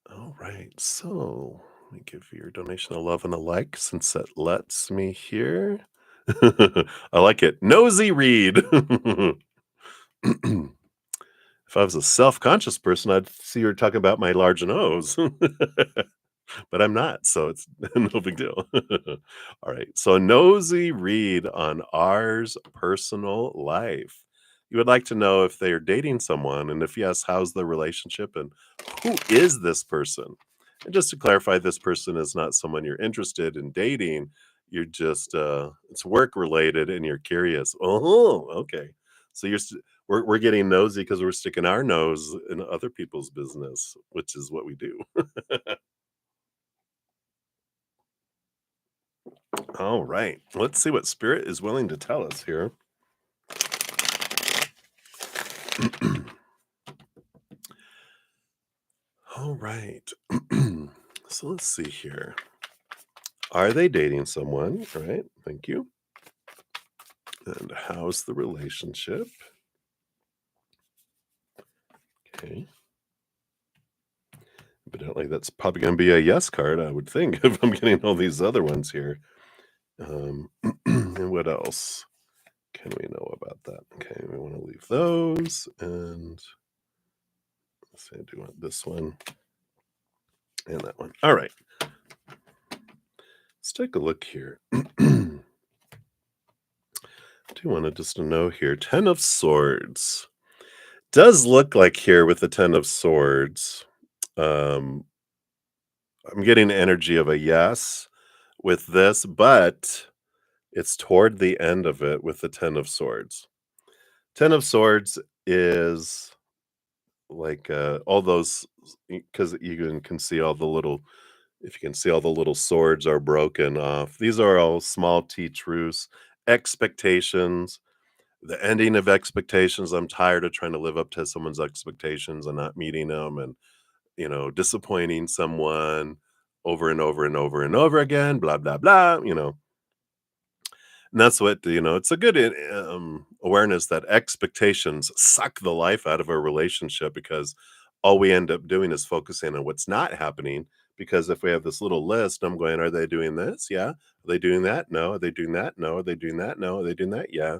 [SPEAKER 1] All right. So let me give your donation a love and a like since that lets me here. I like it. Nosy read. If I was a self-conscious person, I'd see her talking about my large nose. But I'm not, so it's no big deal. All right. So nosy read on R's personal life. You would like to know if they are dating someone, and if yes, how's the relationship and who is this person? And just to clarify, this person is not someone you're interested in dating. You're just it's work related and you're curious. Oh, okay. So we're getting nosy because we're sticking our nose in other people's business, which is what we do. All right. Let's see what spirit is willing to tell us here. All right. So let's see here. Are they dating someone? All right. Thank you. And how's the relationship? Okay. Evidently, that's probably going to be a yes card, I would think, if I'm getting all these other ones here. And what else can we know about that? Okay, we want to leave those. And let's say I do want this one and that one. All right. Let's take a look here. Do want to just know here. 10 of Swords. Does look like here with the 10 of Swords. I'm getting energy of a yes with this, but it's toward the end of it with the 10 of Swords. 10 of Swords is like all those, because you can see all the little, if you can see all the little swords are broken off. These are all small t truths, expectations, the ending of expectations. I'm tired of trying to live up to someone's expectations and not meeting them, and disappointing someone over and over and over and over again, blah blah blah. And that's what, it's a good awareness that expectations suck the life out of a relationship, because all we end up doing is focusing on what's not happening. Because if we have this little list, I'm going, are they doing this? Yeah. Are they doing that? No. Are they doing that? No. Are they doing that? No. Are they doing that? Yeah.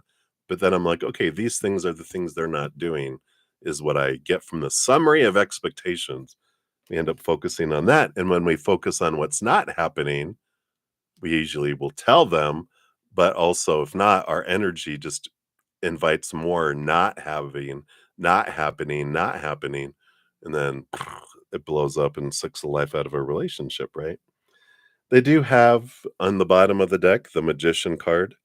[SPEAKER 1] But then I'm like, okay, these things are the things they're not doing, is what I get from the summary of expectations. We end up focusing on that. And when we focus on what's not happening, we usually will tell them, but also if not, our energy just invites more not having, not happening, not happening, and then it blows up and sucks the life out of a relationship, right? They do have on the bottom of the deck the Magician card.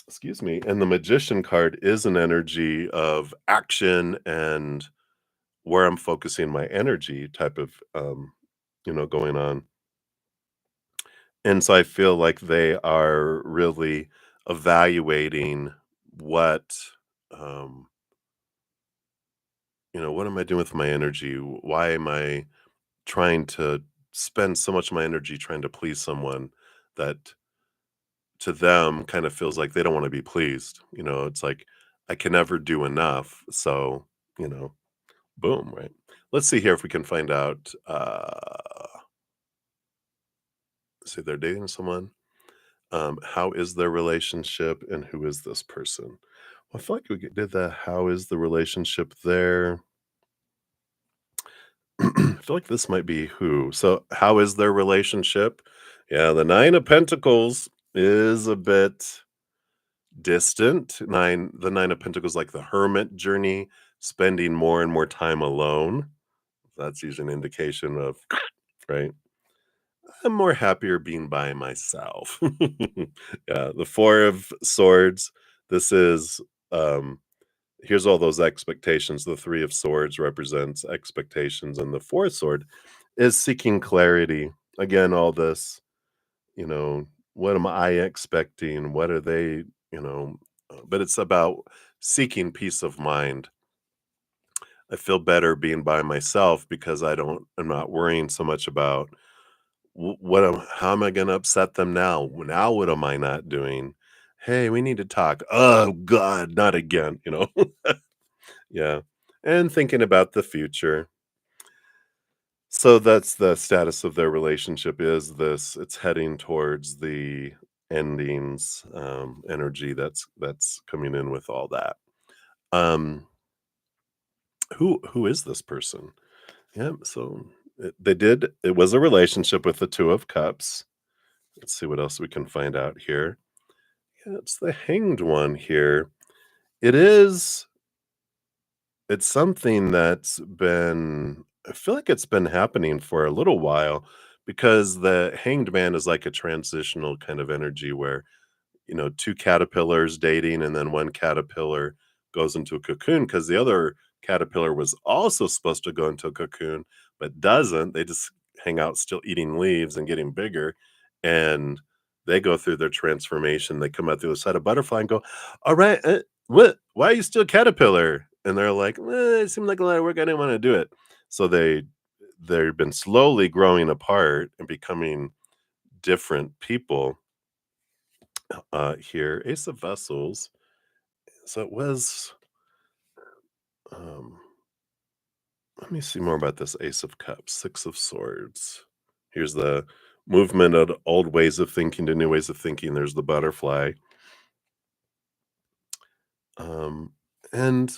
[SPEAKER 1] Excuse me. And the Magician card is an energy of action and where I'm focusing my energy type of going on. And so I feel like they are really evaluating what, um, what am I doing with my energy? Why am I trying to spend so much of my energy trying to please someone that to them kind of feels like they don't want to be pleased? It's like I can never do enough. So, you know, boom, right? Let's see here if we can find out. Say they're dating someone. How is their relationship and who is this person? Well, I feel like did the how is the relationship there. I feel like this might be who. So, how is their relationship? Yeah, the 9 of Pentacles. is a bit distant. The 9 of Pentacles, like the hermit journey, spending more and more time alone. That's usually an indication of, right? I'm more happier being by myself. Yeah, the 4 of Swords. This is um here's all those expectations. The 3 of Swords represents expectations, and the 4th sword is seeking clarity. Again, all this, you know, what am I expecting? What are they, you know, but it's about seeking peace of mind. I feel better being by myself because I'm not worrying so much about how am I going to upset them now? Now, what am I not doing? Hey, we need to talk. Oh, God, not again, you know? Yeah. And thinking about the future. So that's the status of their relationship is this it's heading towards the endings energy that's coming in with all that. Um who is this person? Yeah, so it was a relationship with the 2 of Cups. Let's see what else we can find out here. Yeah, it's the Hanged One here. It is It's something that's been I feel like it's been happening for a little while because the Hanged Man is like a transitional kind of energy where, 2 caterpillars dating and then one caterpillar goes into a cocoon because the other caterpillar was also supposed to go into a cocoon, but doesn't. They just hang out still eating leaves and getting bigger, and they go through their transformation. They come out the other side of butterfly and go, "All right, what? Why are you still caterpillar?" And they're like, "It seemed like a lot of work. I didn't wanna do it." So they've been slowly growing apart and becoming different people. Here, Ace of Vessels. So it was, um, let me see more about this Ace of Cups, 6 of Swords. Here's the movement of old ways of thinking to new ways of thinking. There's the butterfly. Um, and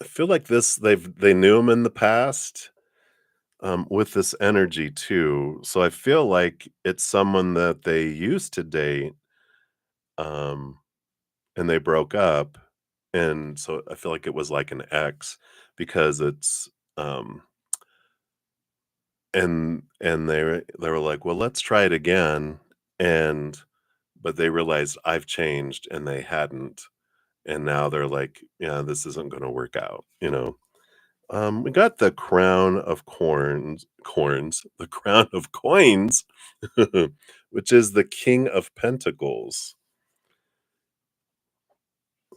[SPEAKER 1] I feel like they knew him in the past, with this energy too. So I feel like it's someone that they used to date, um, and they broke up. And so I feel like it was like an ex because um and they were like, "Well, let's try it again." And but they realized I've changed and they hadn't. And now they're like, "Yeah, this isn't going to work out, you know." We got the crown of the crown of coins, which is the King of Pentacles.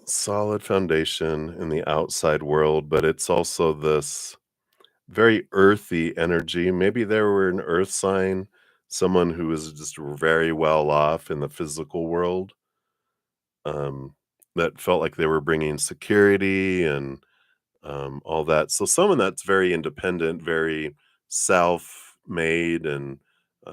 [SPEAKER 1] Solid foundation in the outside world, but it's also this very earthy energy. Maybe they were an earth sign, someone who was just very well off in the physical world, um, that felt like they were bringing security and all that. So someone that's very independent, very self-made, and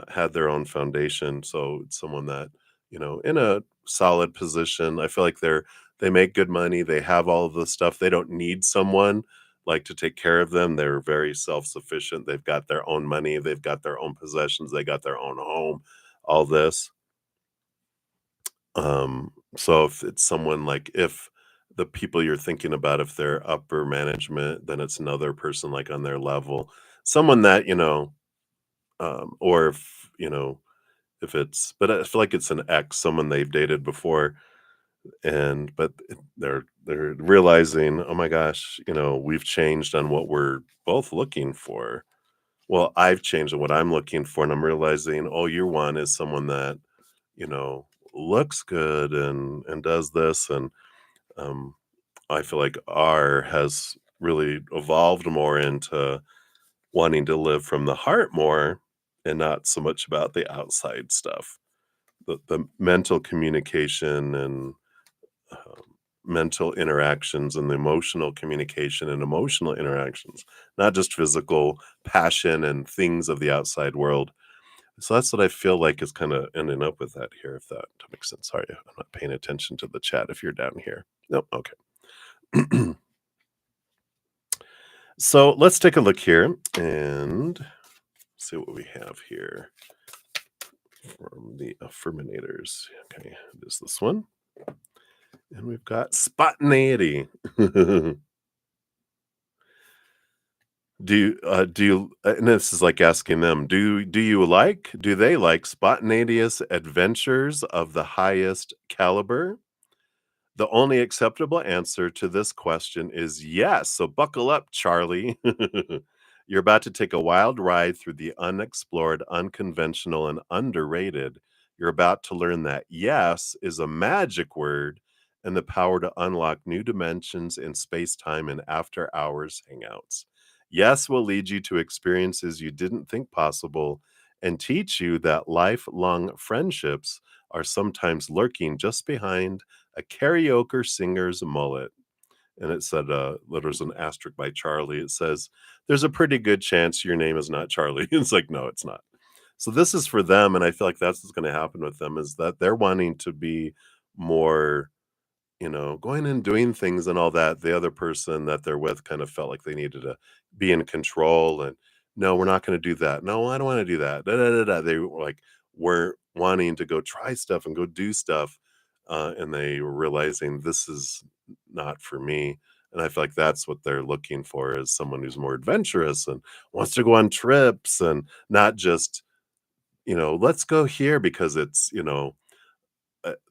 [SPEAKER 1] had their own foundation. So it's someone that in a solid position. I feel like they make good money. They have all of the stuff. They don't need someone like to take care of them. They're very self-sufficient. They've got their own money. They've got their own possessions. They got their own home. All this. So if it's someone like if the people you're thinking about, if they're upper management, then it's another person like on their level. Someone that, or if it's but I feel like it's an ex, someone they've dated before, and they're realizing, oh my gosh, we've changed on what we're both looking for. Well, I've changed on what I'm looking for, and I'm realizing, oh, your one is someone that, you know, looks good and does this, and um, I feel like R has really evolved more into wanting to live from the heart more and not so much about the outside stuff. The mental communication and um, mental interactions and the emotional communication and emotional interactions, not just physical passion and things of the outside world. So that's what I feel like is kind of ending up with that here, if that makes sense. Sorry, I'm not paying attention to the chat if you're down here. Nope. Okay. So let's take a look here and see what we have here. from the Affirminators. Okay, it is this one. And we've got spontaneity. And this is like asking them, do they like spontaneous adventures of the highest caliber? The only acceptable answer to this question is yes. So buckle up, Charlie. You're about to take a wild ride through the unexplored, unconventional, and underrated. You're about to learn that yes is a magic word and the power to unlock new dimensions in space time and after hours hangouts. Yes will lead you to experiences you didn't think possible and teach you that lifelong friendships are sometimes lurking just behind a karaoke singer's mullet. And it said, there's an asterisk by Charlie. It says, there's a pretty good chance your name is not Charlie. It's like, no, it's not. So this is for them. And I feel like that's what's going to happen with them is that they're wanting to be more, going and doing things and all that. The other person that they're with kind of felt like they needed to be in control and no, we're not going to do that. No, I don't want to do that. Da, da, da, da. They were like weren't wanting to go try stuff and go do stuff. And they were realizing this is not for me. And I feel like that's what they're looking for is someone who's more adventurous and wants to go on trips and not just, let's go here because it's,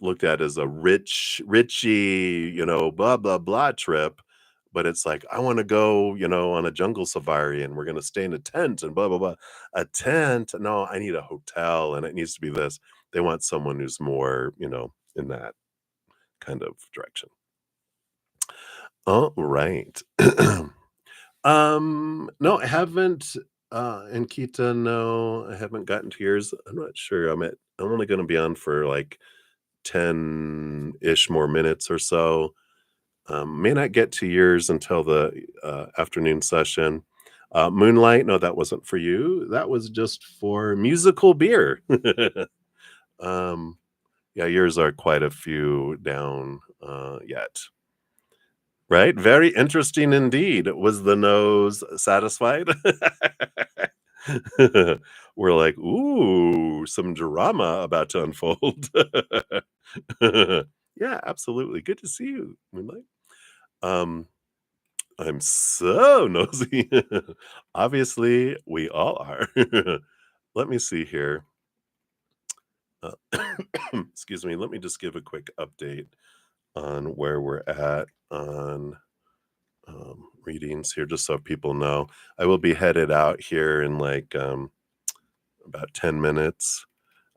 [SPEAKER 1] looked at as a richy, blah, blah, blah trip. But it's like, I want to go, on a jungle safari and we're going to stay in a tent and blah, blah, blah. A tent? No, I need a hotel and it needs to be this. They want someone who's more, in that kind of direction. All right. No, I haven't, in Kita, no, I haven't gotten to yours. I'm not sure. I'm only going to be on for like 10-ish more minutes or so. May not get to yours until the afternoon session. Moonlight, no, that wasn't for you. That was just for musical beer. um, yeah, yours are quite a few down yet. Right? Very interesting indeed. Was the nose satisfied? We're like, ooh, some drama about to unfold. Yeah, absolutely. Good to see you, Moonlight. Um, I'm so nosy. Obviously, we all are. Let me see here. Uh, excuse me. Let me just give a quick update on where we're at on readings here, just so people know. I will be headed out here in like about 10 minutes,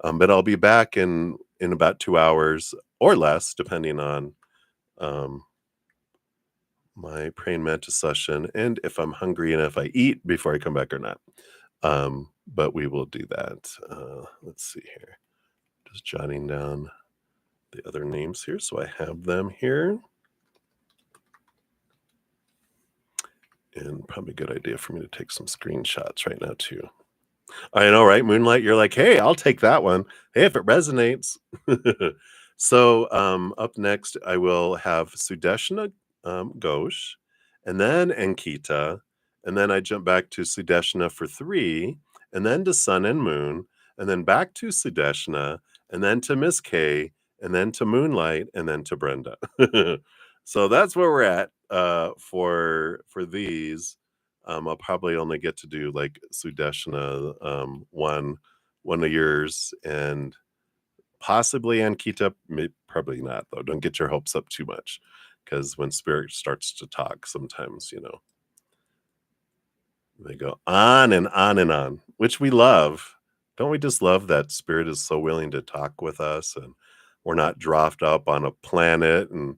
[SPEAKER 1] but I'll be back in about 2 hours or less, depending on my Praying Mantis session and if I'm hungry and if I eat before I come back or not. But we will do that. Let's see here. Just jotting down the other names here so I have them here. And probably a good idea for me to take some screenshots right now too. I know, right? Moonlight, you're like, hey, I'll take that one. Hey, if it resonates. So up next, I will have Sudeshna Ghosh, and then Ankita, and then I jump back to Sudeshna for 3, and then to Sun and Moon, and then back to Sudeshna, and then to Miss K, and then to Moonlight, and then to Brenda. So that's where we're at for these. I'll probably only get to do like Sudeshna one of yours, and possibly Ankita, probably not though. Don't get your hopes up too much, because when spirit starts to talk, sometimes they go on and on and on, which we love. Don't we just love that spirit is so willing to talk with us, and we're not dropped up on a planet and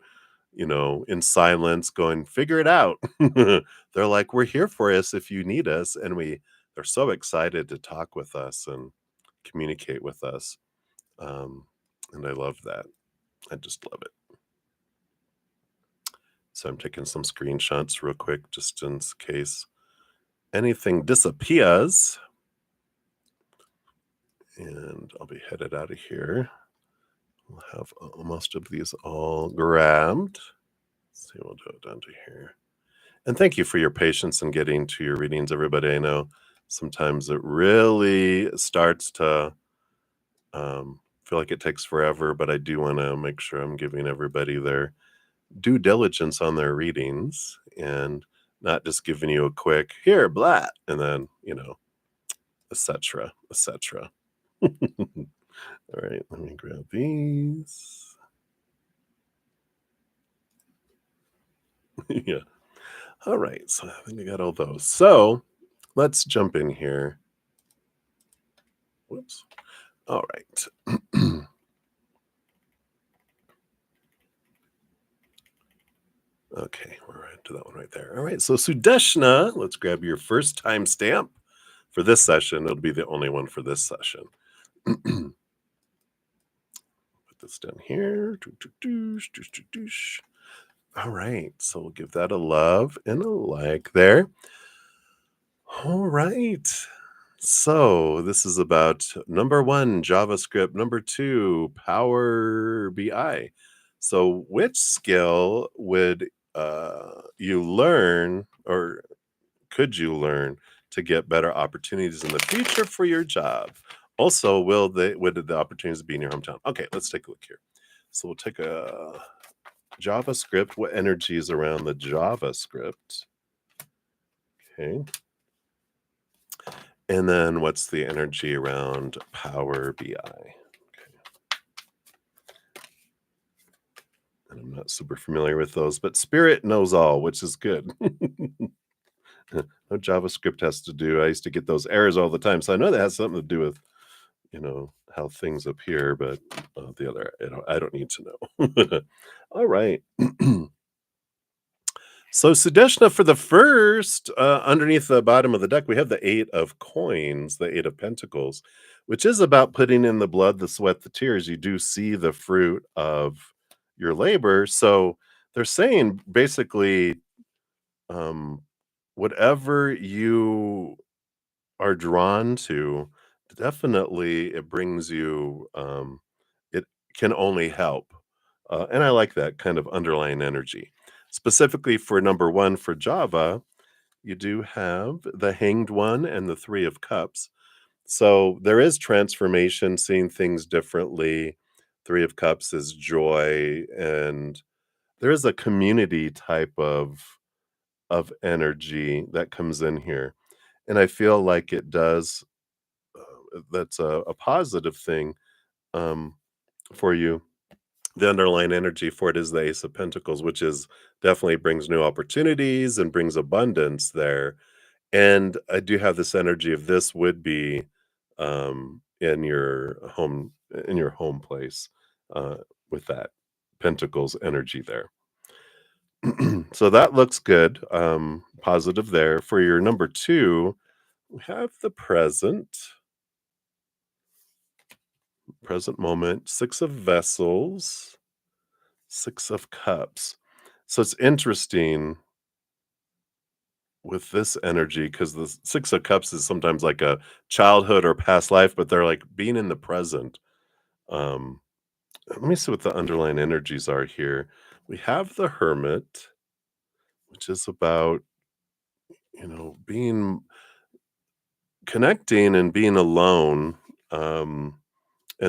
[SPEAKER 1] in silence going, figure it out. They're like, we're here for us if you need us. And they're so excited to talk with us and communicate with us. And I love that. I just love it. So I'm taking some screenshots real quick, just in case anything disappears. And I'll be headed out of here. We'll have most of these all grabbed. Let's see, we'll do it down to here. And thank you for your patience in getting to your readings, everybody. I know sometimes it really starts to Feel like it takes forever, but I do want to make sure I'm giving everybody their due diligence on their readings and not just giving you a quick here, blah, and then, etc., etc. All right, let me grab these. Yeah. All right, so I think I got all those. So let's jump in here. Whoops. All right. Okay, we're into that one right there. All right, so Sudeshna, let's grab your first timestamp for this session. It'll be the only one for this session. Put this down here. All right, so we'll give that a love and a like there. All right. So this is about number 1, JavaScript, number 2, Power BI. So which skill would you learn, or could you learn, to get better opportunities in the future for your job? Also, would the opportunities be in your hometown? Okay, let's take a look here. So we'll take a JavaScript. What energy is around the JavaScript? Okay. And then what's the energy around Power BI? Okay. And I'm not super familiar with those, but Spirit knows all, which is good. No JavaScript has to do. I used to get those errors all the time. So I know that has something to do with, how things appear, but the other, I don't need to know. All right. So Sudeshna, for the first, underneath the bottom of the deck, we have the 8 of coins, the 8 of pentacles, which is about putting in the blood, the sweat, the tears. You do see the fruit of your labor. So they're saying basically, um, whatever you are drawn to, definitely it brings you, it can only help. And I like that kind of underlying energy. Specifically for number 1 for Java, you do have the Hanged One and the 3 of Cups. So there is transformation, seeing things differently. 3 of Cups is joy, and there is a community type of energy that comes in here. And I feel like it does, that's a positive thing, um, for you. The underlying energy for it is the Ace of Pentacles, which is definitely brings new opportunities and brings abundance there. And I do have this energy of this would be, in your home place, uh, with that Pentacles energy there. So that looks good, positive there. For your number 2, we have the present moment, 6 of Vessels, 6 of Cups. So it's interesting with this energy, because the 6 of Cups is sometimes like a childhood or past life, but they're like being in the present. Um, Let me see what the underlying energies are here. We have the Hermit, which is about, being connecting and being alone. And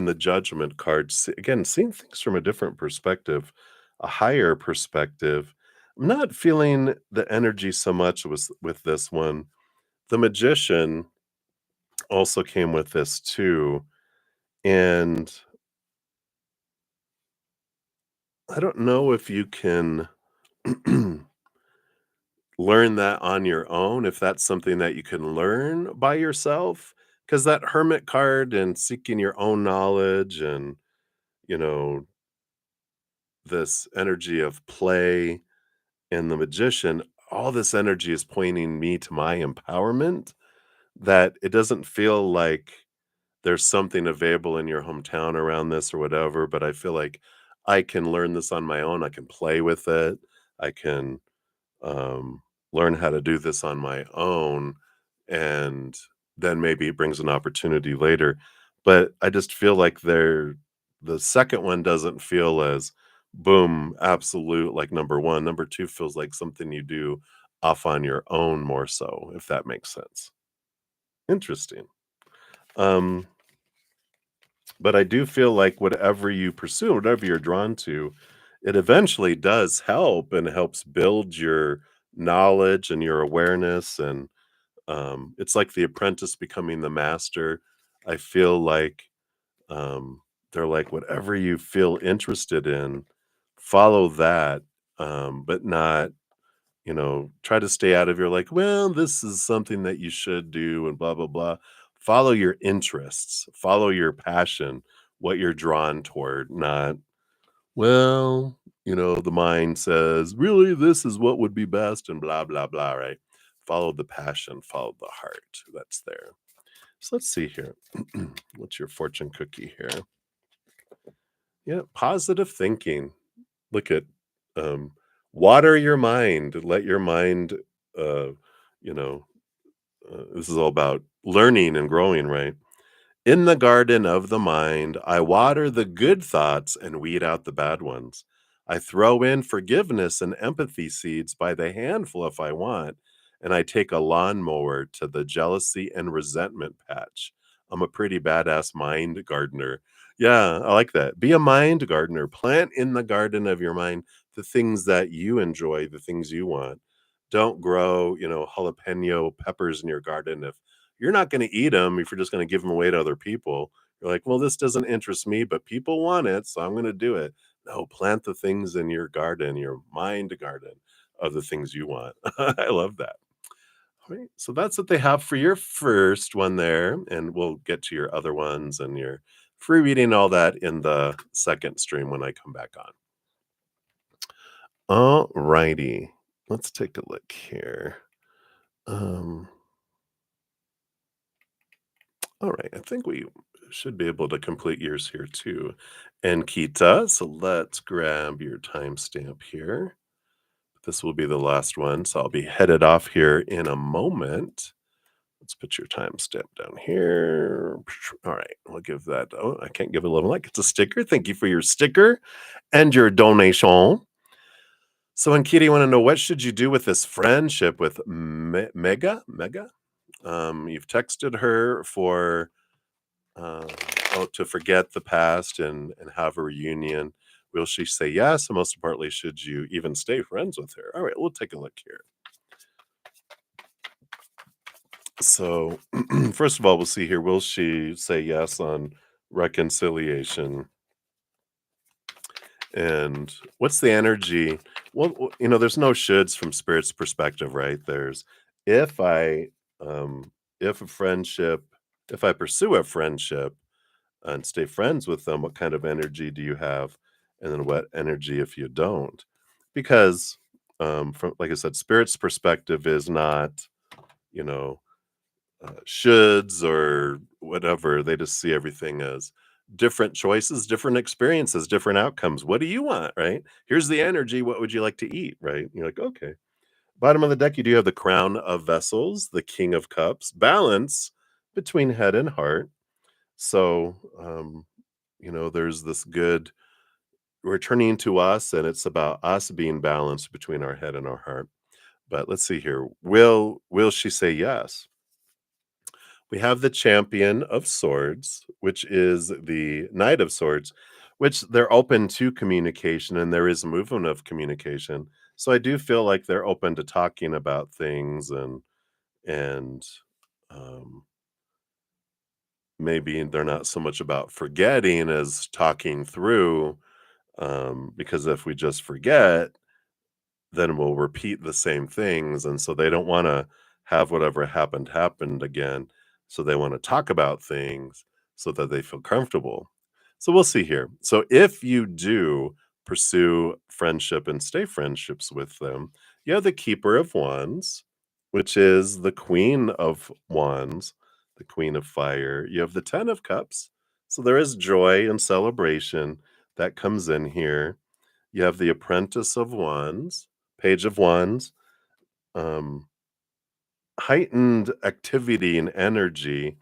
[SPEAKER 1] the Judgment card, again, seeing things from a different perspective, a higher perspective. I'm not feeling the energy so much with this one. The Magician also came with this too. And I don't know if you can learn that on your own, if that's something that you can learn by yourself. Because that Hermit card and seeking your own knowledge and, you know, this energy of play and the Magician, all this energy is pointing me to my empowerment, that it doesn't feel like there's something available in your hometown around this or whatever, but I feel like I can learn this on my own. I can play with it. I can, um, learn how to do this on my own, and then maybe it brings an opportunity later. But I just feel like the second one doesn't feel as boom, absolute like number 1. Number 2 feels like something you do off on your own more so, if that makes sense. Interesting. Um, But I do feel like whatever you pursue, whatever you're drawn to, it eventually does help and helps build your knowledge and your awareness. And it's like the apprentice becoming the master. I feel like they're like, whatever you feel interested in, follow that, but not, try to stay out of your like, well, this is something that you should do and blah, blah, blah. Follow your interests, follow your passion, what you're drawn toward, not, well, the mind says, really, this is what would be best and blah, blah, blah, right? Follow the passion, follow the heart that's there. So let's see here. What's your fortune cookie here? Yeah, positive thinking. Look at um, water your mind. Let your mind, uh, you know, this is all about learning and growing, right? In the garden of the mind, I water the good thoughts and weed out the bad ones. I throw in forgiveness and empathy seeds by the handful if I want, and I take a lawnmower to the jealousy and resentment patch. I'm a pretty badass mind gardener. Yeah, I like that. Be a mind gardener. Plant in the garden of your mind the things that you enjoy, the things you want. Don't grow, jalapeno peppers in your garden if you're not gonna eat eat them if you're just gonna give them away to other people. You're like, "Well, this doesn't interest me, but people want it, so I'm gonna do it." No, plant the things in your garden, your mind garden of the things you want. I love that. Alright, so that's what they have for your first one there, and we'll get to your other ones and your free reading, all that in the second stream when I come back on. Alrighty, let's take a look here. Um All right, I think we should be able to complete yours here too. And Kita, so let's grab your timestamp here. This will be the last one, so I'll be headed off here in a moment. Let's put your timestamp down here. All right, we'll give that. Oh, I can't give a level like it's a sticker. Thank you for your sticker and your donation. So, Ankita, you want to know what should you do with this friendship with Mega? Mega? You've texted her for uh, to forget the past and have a reunion. Will she say yes? And most importantly, should you even stay friends with her? All right, we'll take a look here. So, first of all, we'll see here. Will she say yes on reconciliation? And what's the energy? Well, there's no shoulds from spirit's perspective, right? There's if I, if a friendship, if I pursue a friendship, and stay friends with them, what kind of energy do you have? And then what energy if you don't? Because from like I said, spirit's perspective is not, you know, shoulds or whatever. They just see everything as different choices, different experiences, different outcomes. What do you want? Right? Here's the energy. What would you like to eat? Right? And you're like, okay. Bottom of the deck, you do have the crown of vessels, the king of cups, balance between head and heart. So, there's this good returning to us, and it's about us being balanced between our head and our heart. But let's see here. Will she say yes? We have the champion of swords, which is the knight of swords, which they're open to communication and there is movement of communication. So I do feel like they're open to talking about things and um maybe they're not so much about forgetting as talking through, because if we just forget, then we'll repeat the same things, and so they don't wanna have whatever happened again, so they wanna talk about things so that they feel comfortable. So we'll see here. So if you do pursue friendship and stay friendships with them, you have the Keeper of Wands, which is the Queen of Wands, the Queen of Fire. You have the Ten of Cups, so there is joy and celebration that comes in here. You have the Apprentice of Wands, Page of Wands, um, heightened activity and energy,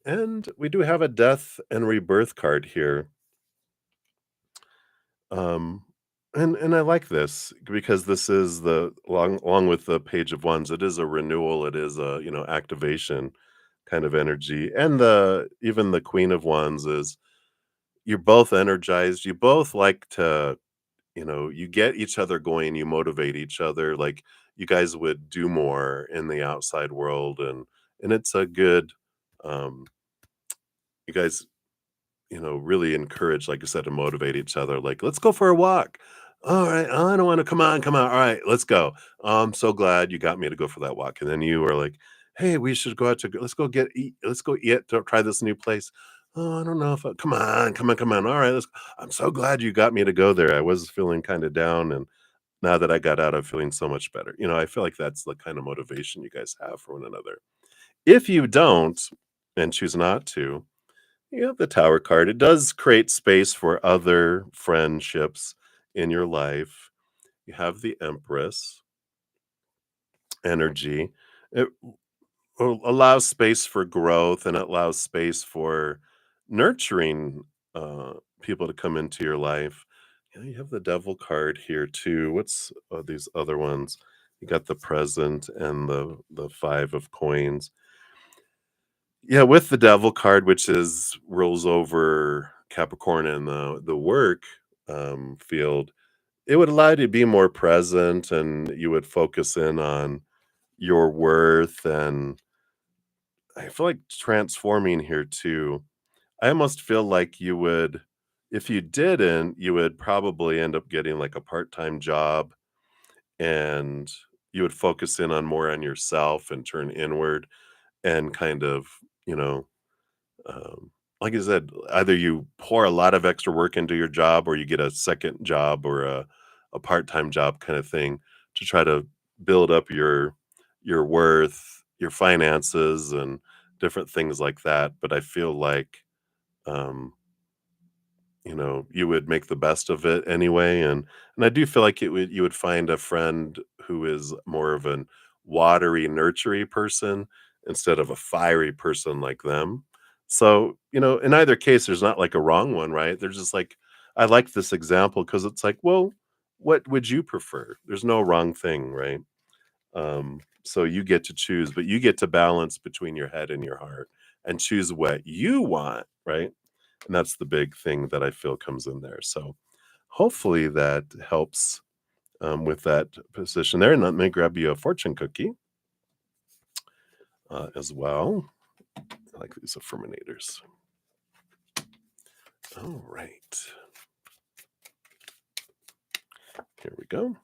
[SPEAKER 1] and we do have a Death and Rebirth card here. Um, and I like this because this is the along with the Page of Wands, it is a renewal, it is a, activation kind of energy, and the even the Queen of Wands is you're both energized. You both like to, you get each other going, you motivate each other. Like you guys would do more in the outside world, and it's a good, um, you guys really encourage, like I said, to motivate each other. Like, let's go for a walk. All right, I don't want to. Come on. All right, let's go. I'm so glad you got me to go for that walk. And then you were like, hey, we should go out to. Let's go eat. Let's go eat. To try this new place. Oh, I don't know if. Come on. All right, I'm so glad you got me to go there. I was feeling kind of down, and now that I got out, I'm feeling so much better. I feel like that's the kind of motivation you guys have for one another. If you don't, and choose not to, you have the Tower card. It does create space for other friendships in your life. You have the Empress energy. It allows space for growth, and it allows space for nurturing people to come into your life. You have the Devil card here too. What's these other ones? You got the Present and the Five of Coins. Yeah, with the Devil card, which is rules over Capricorn and the work field, it would allow you to be more present, and you would focus in on your worth. And I feel like transforming here too. I almost feel like you would, if you didn't, you would probably end up getting like a part-time job, and you would focus in on more on yourself and turn inward and kind of, you know, like I said, either you pour a lot of extra work into your job, or you get a second job or a part-time job kind of thing to try to build up your worth, your finances, and different things like that. But I feel like um, you would make the best of it anyway. And I do feel like you would find a friend who is more of an watery, nurtury person instead of a fiery person like them. So, in either case, there's not like a wrong one, right? There's just like, I like this example because it's like, well, what would you prefer? There's no wrong thing, right? So you get to choose, but you get to balance between your head and your heart and choose what you want, right? And that's the big thing that I feel comes in there. So hopefully that helps with that position there. And let me grab you a fortune cookie as well. I like these affirminators. All right. Here we go.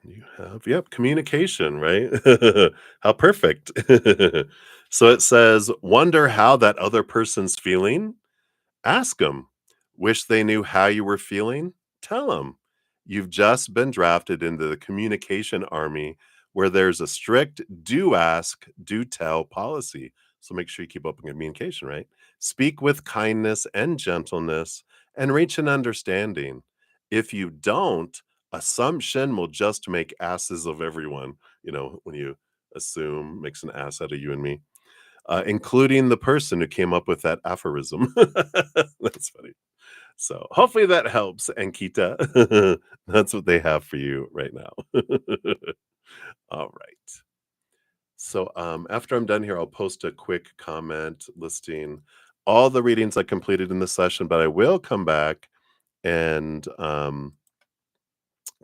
[SPEAKER 1] You have, yep, communication, right? How perfect. So it says, wonder how that other person's feeling. Ask them. Wish they knew how you were feeling? Tell them. You've just been drafted into the communication army, where there's a strict do ask, do tell policy. So make sure you keep open communication, right? Speak with kindness and gentleness and reach an understanding. If you don't, assumption will just make asses of everyone. When you assume, makes an ass out of you and me, including the person who came up with that aphorism. That's funny. So hopefully that helps, Ankita. That's what they have for you right now. All right. So after I'm done here, I'll post a quick comment listing all the readings I completed in the session, but I will come back and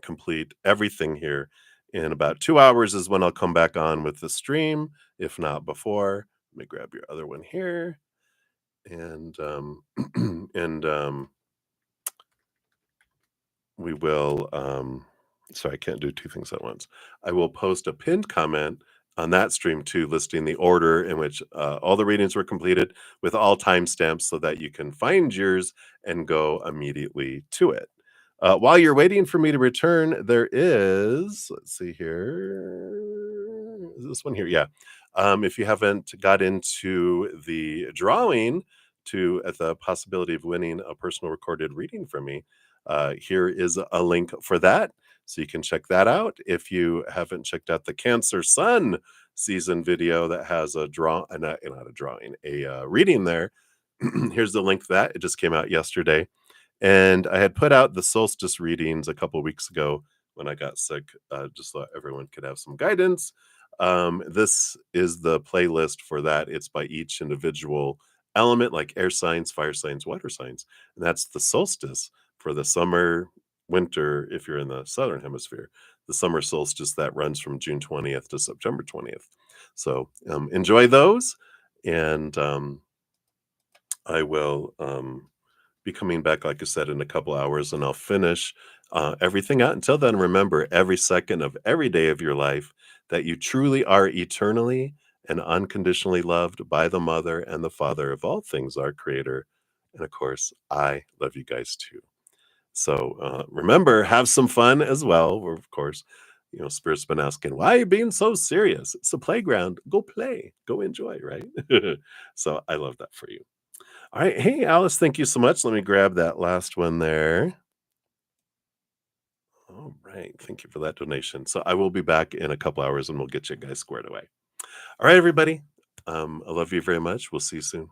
[SPEAKER 1] complete everything here. In about 2 hours is when I'll come back on with the stream, if not before. Let me grab your other one here. And and we will sorry, I can't do two things at once. I will post a pinned comment on that stream too, listing the order in which all the readings were completed with all timestamps so that you can find yours and go immediately to it. While you're waiting for me to return, there is, let's see here, is this one here? Yeah. If you haven't got into the drawing to at the possibility of winning a personal recorded reading from me, here is a link for that. So you can check that out. If you haven't checked out the Cancer Sun season video that has a not a drawing, a reading there, here's the link for that. It just came out yesterday. And I had put out the solstice readings a couple weeks ago when I got sick, just so everyone could have some guidance. This is the playlist for that. It's by each individual element like air signs, fire signs, water signs. And that's the solstice for the summer, winter, if you're in the southern hemisphere, the summer solstice that runs from June 20th to September 20th. So enjoy those. And I will be coming back, like I said, in a couple hours, and I'll finish everything out. Until then, remember every second of every day of your life that you truly are eternally and unconditionally loved by the Mother and the Father of all things, our Creator. And of course, I love you guys too. So remember, have some fun as well. Of course, Spirit's been asking, why are you being so serious? It's a playground. Go play, go enjoy, right? So I love that for you. All right. Hey, Alice, thank you so much. Let me grab that last one there. All right. Thank you for that donation. So I will be back in a couple hours and we'll get you guys squared away. All right, everybody. I love you very much. We'll see you soon.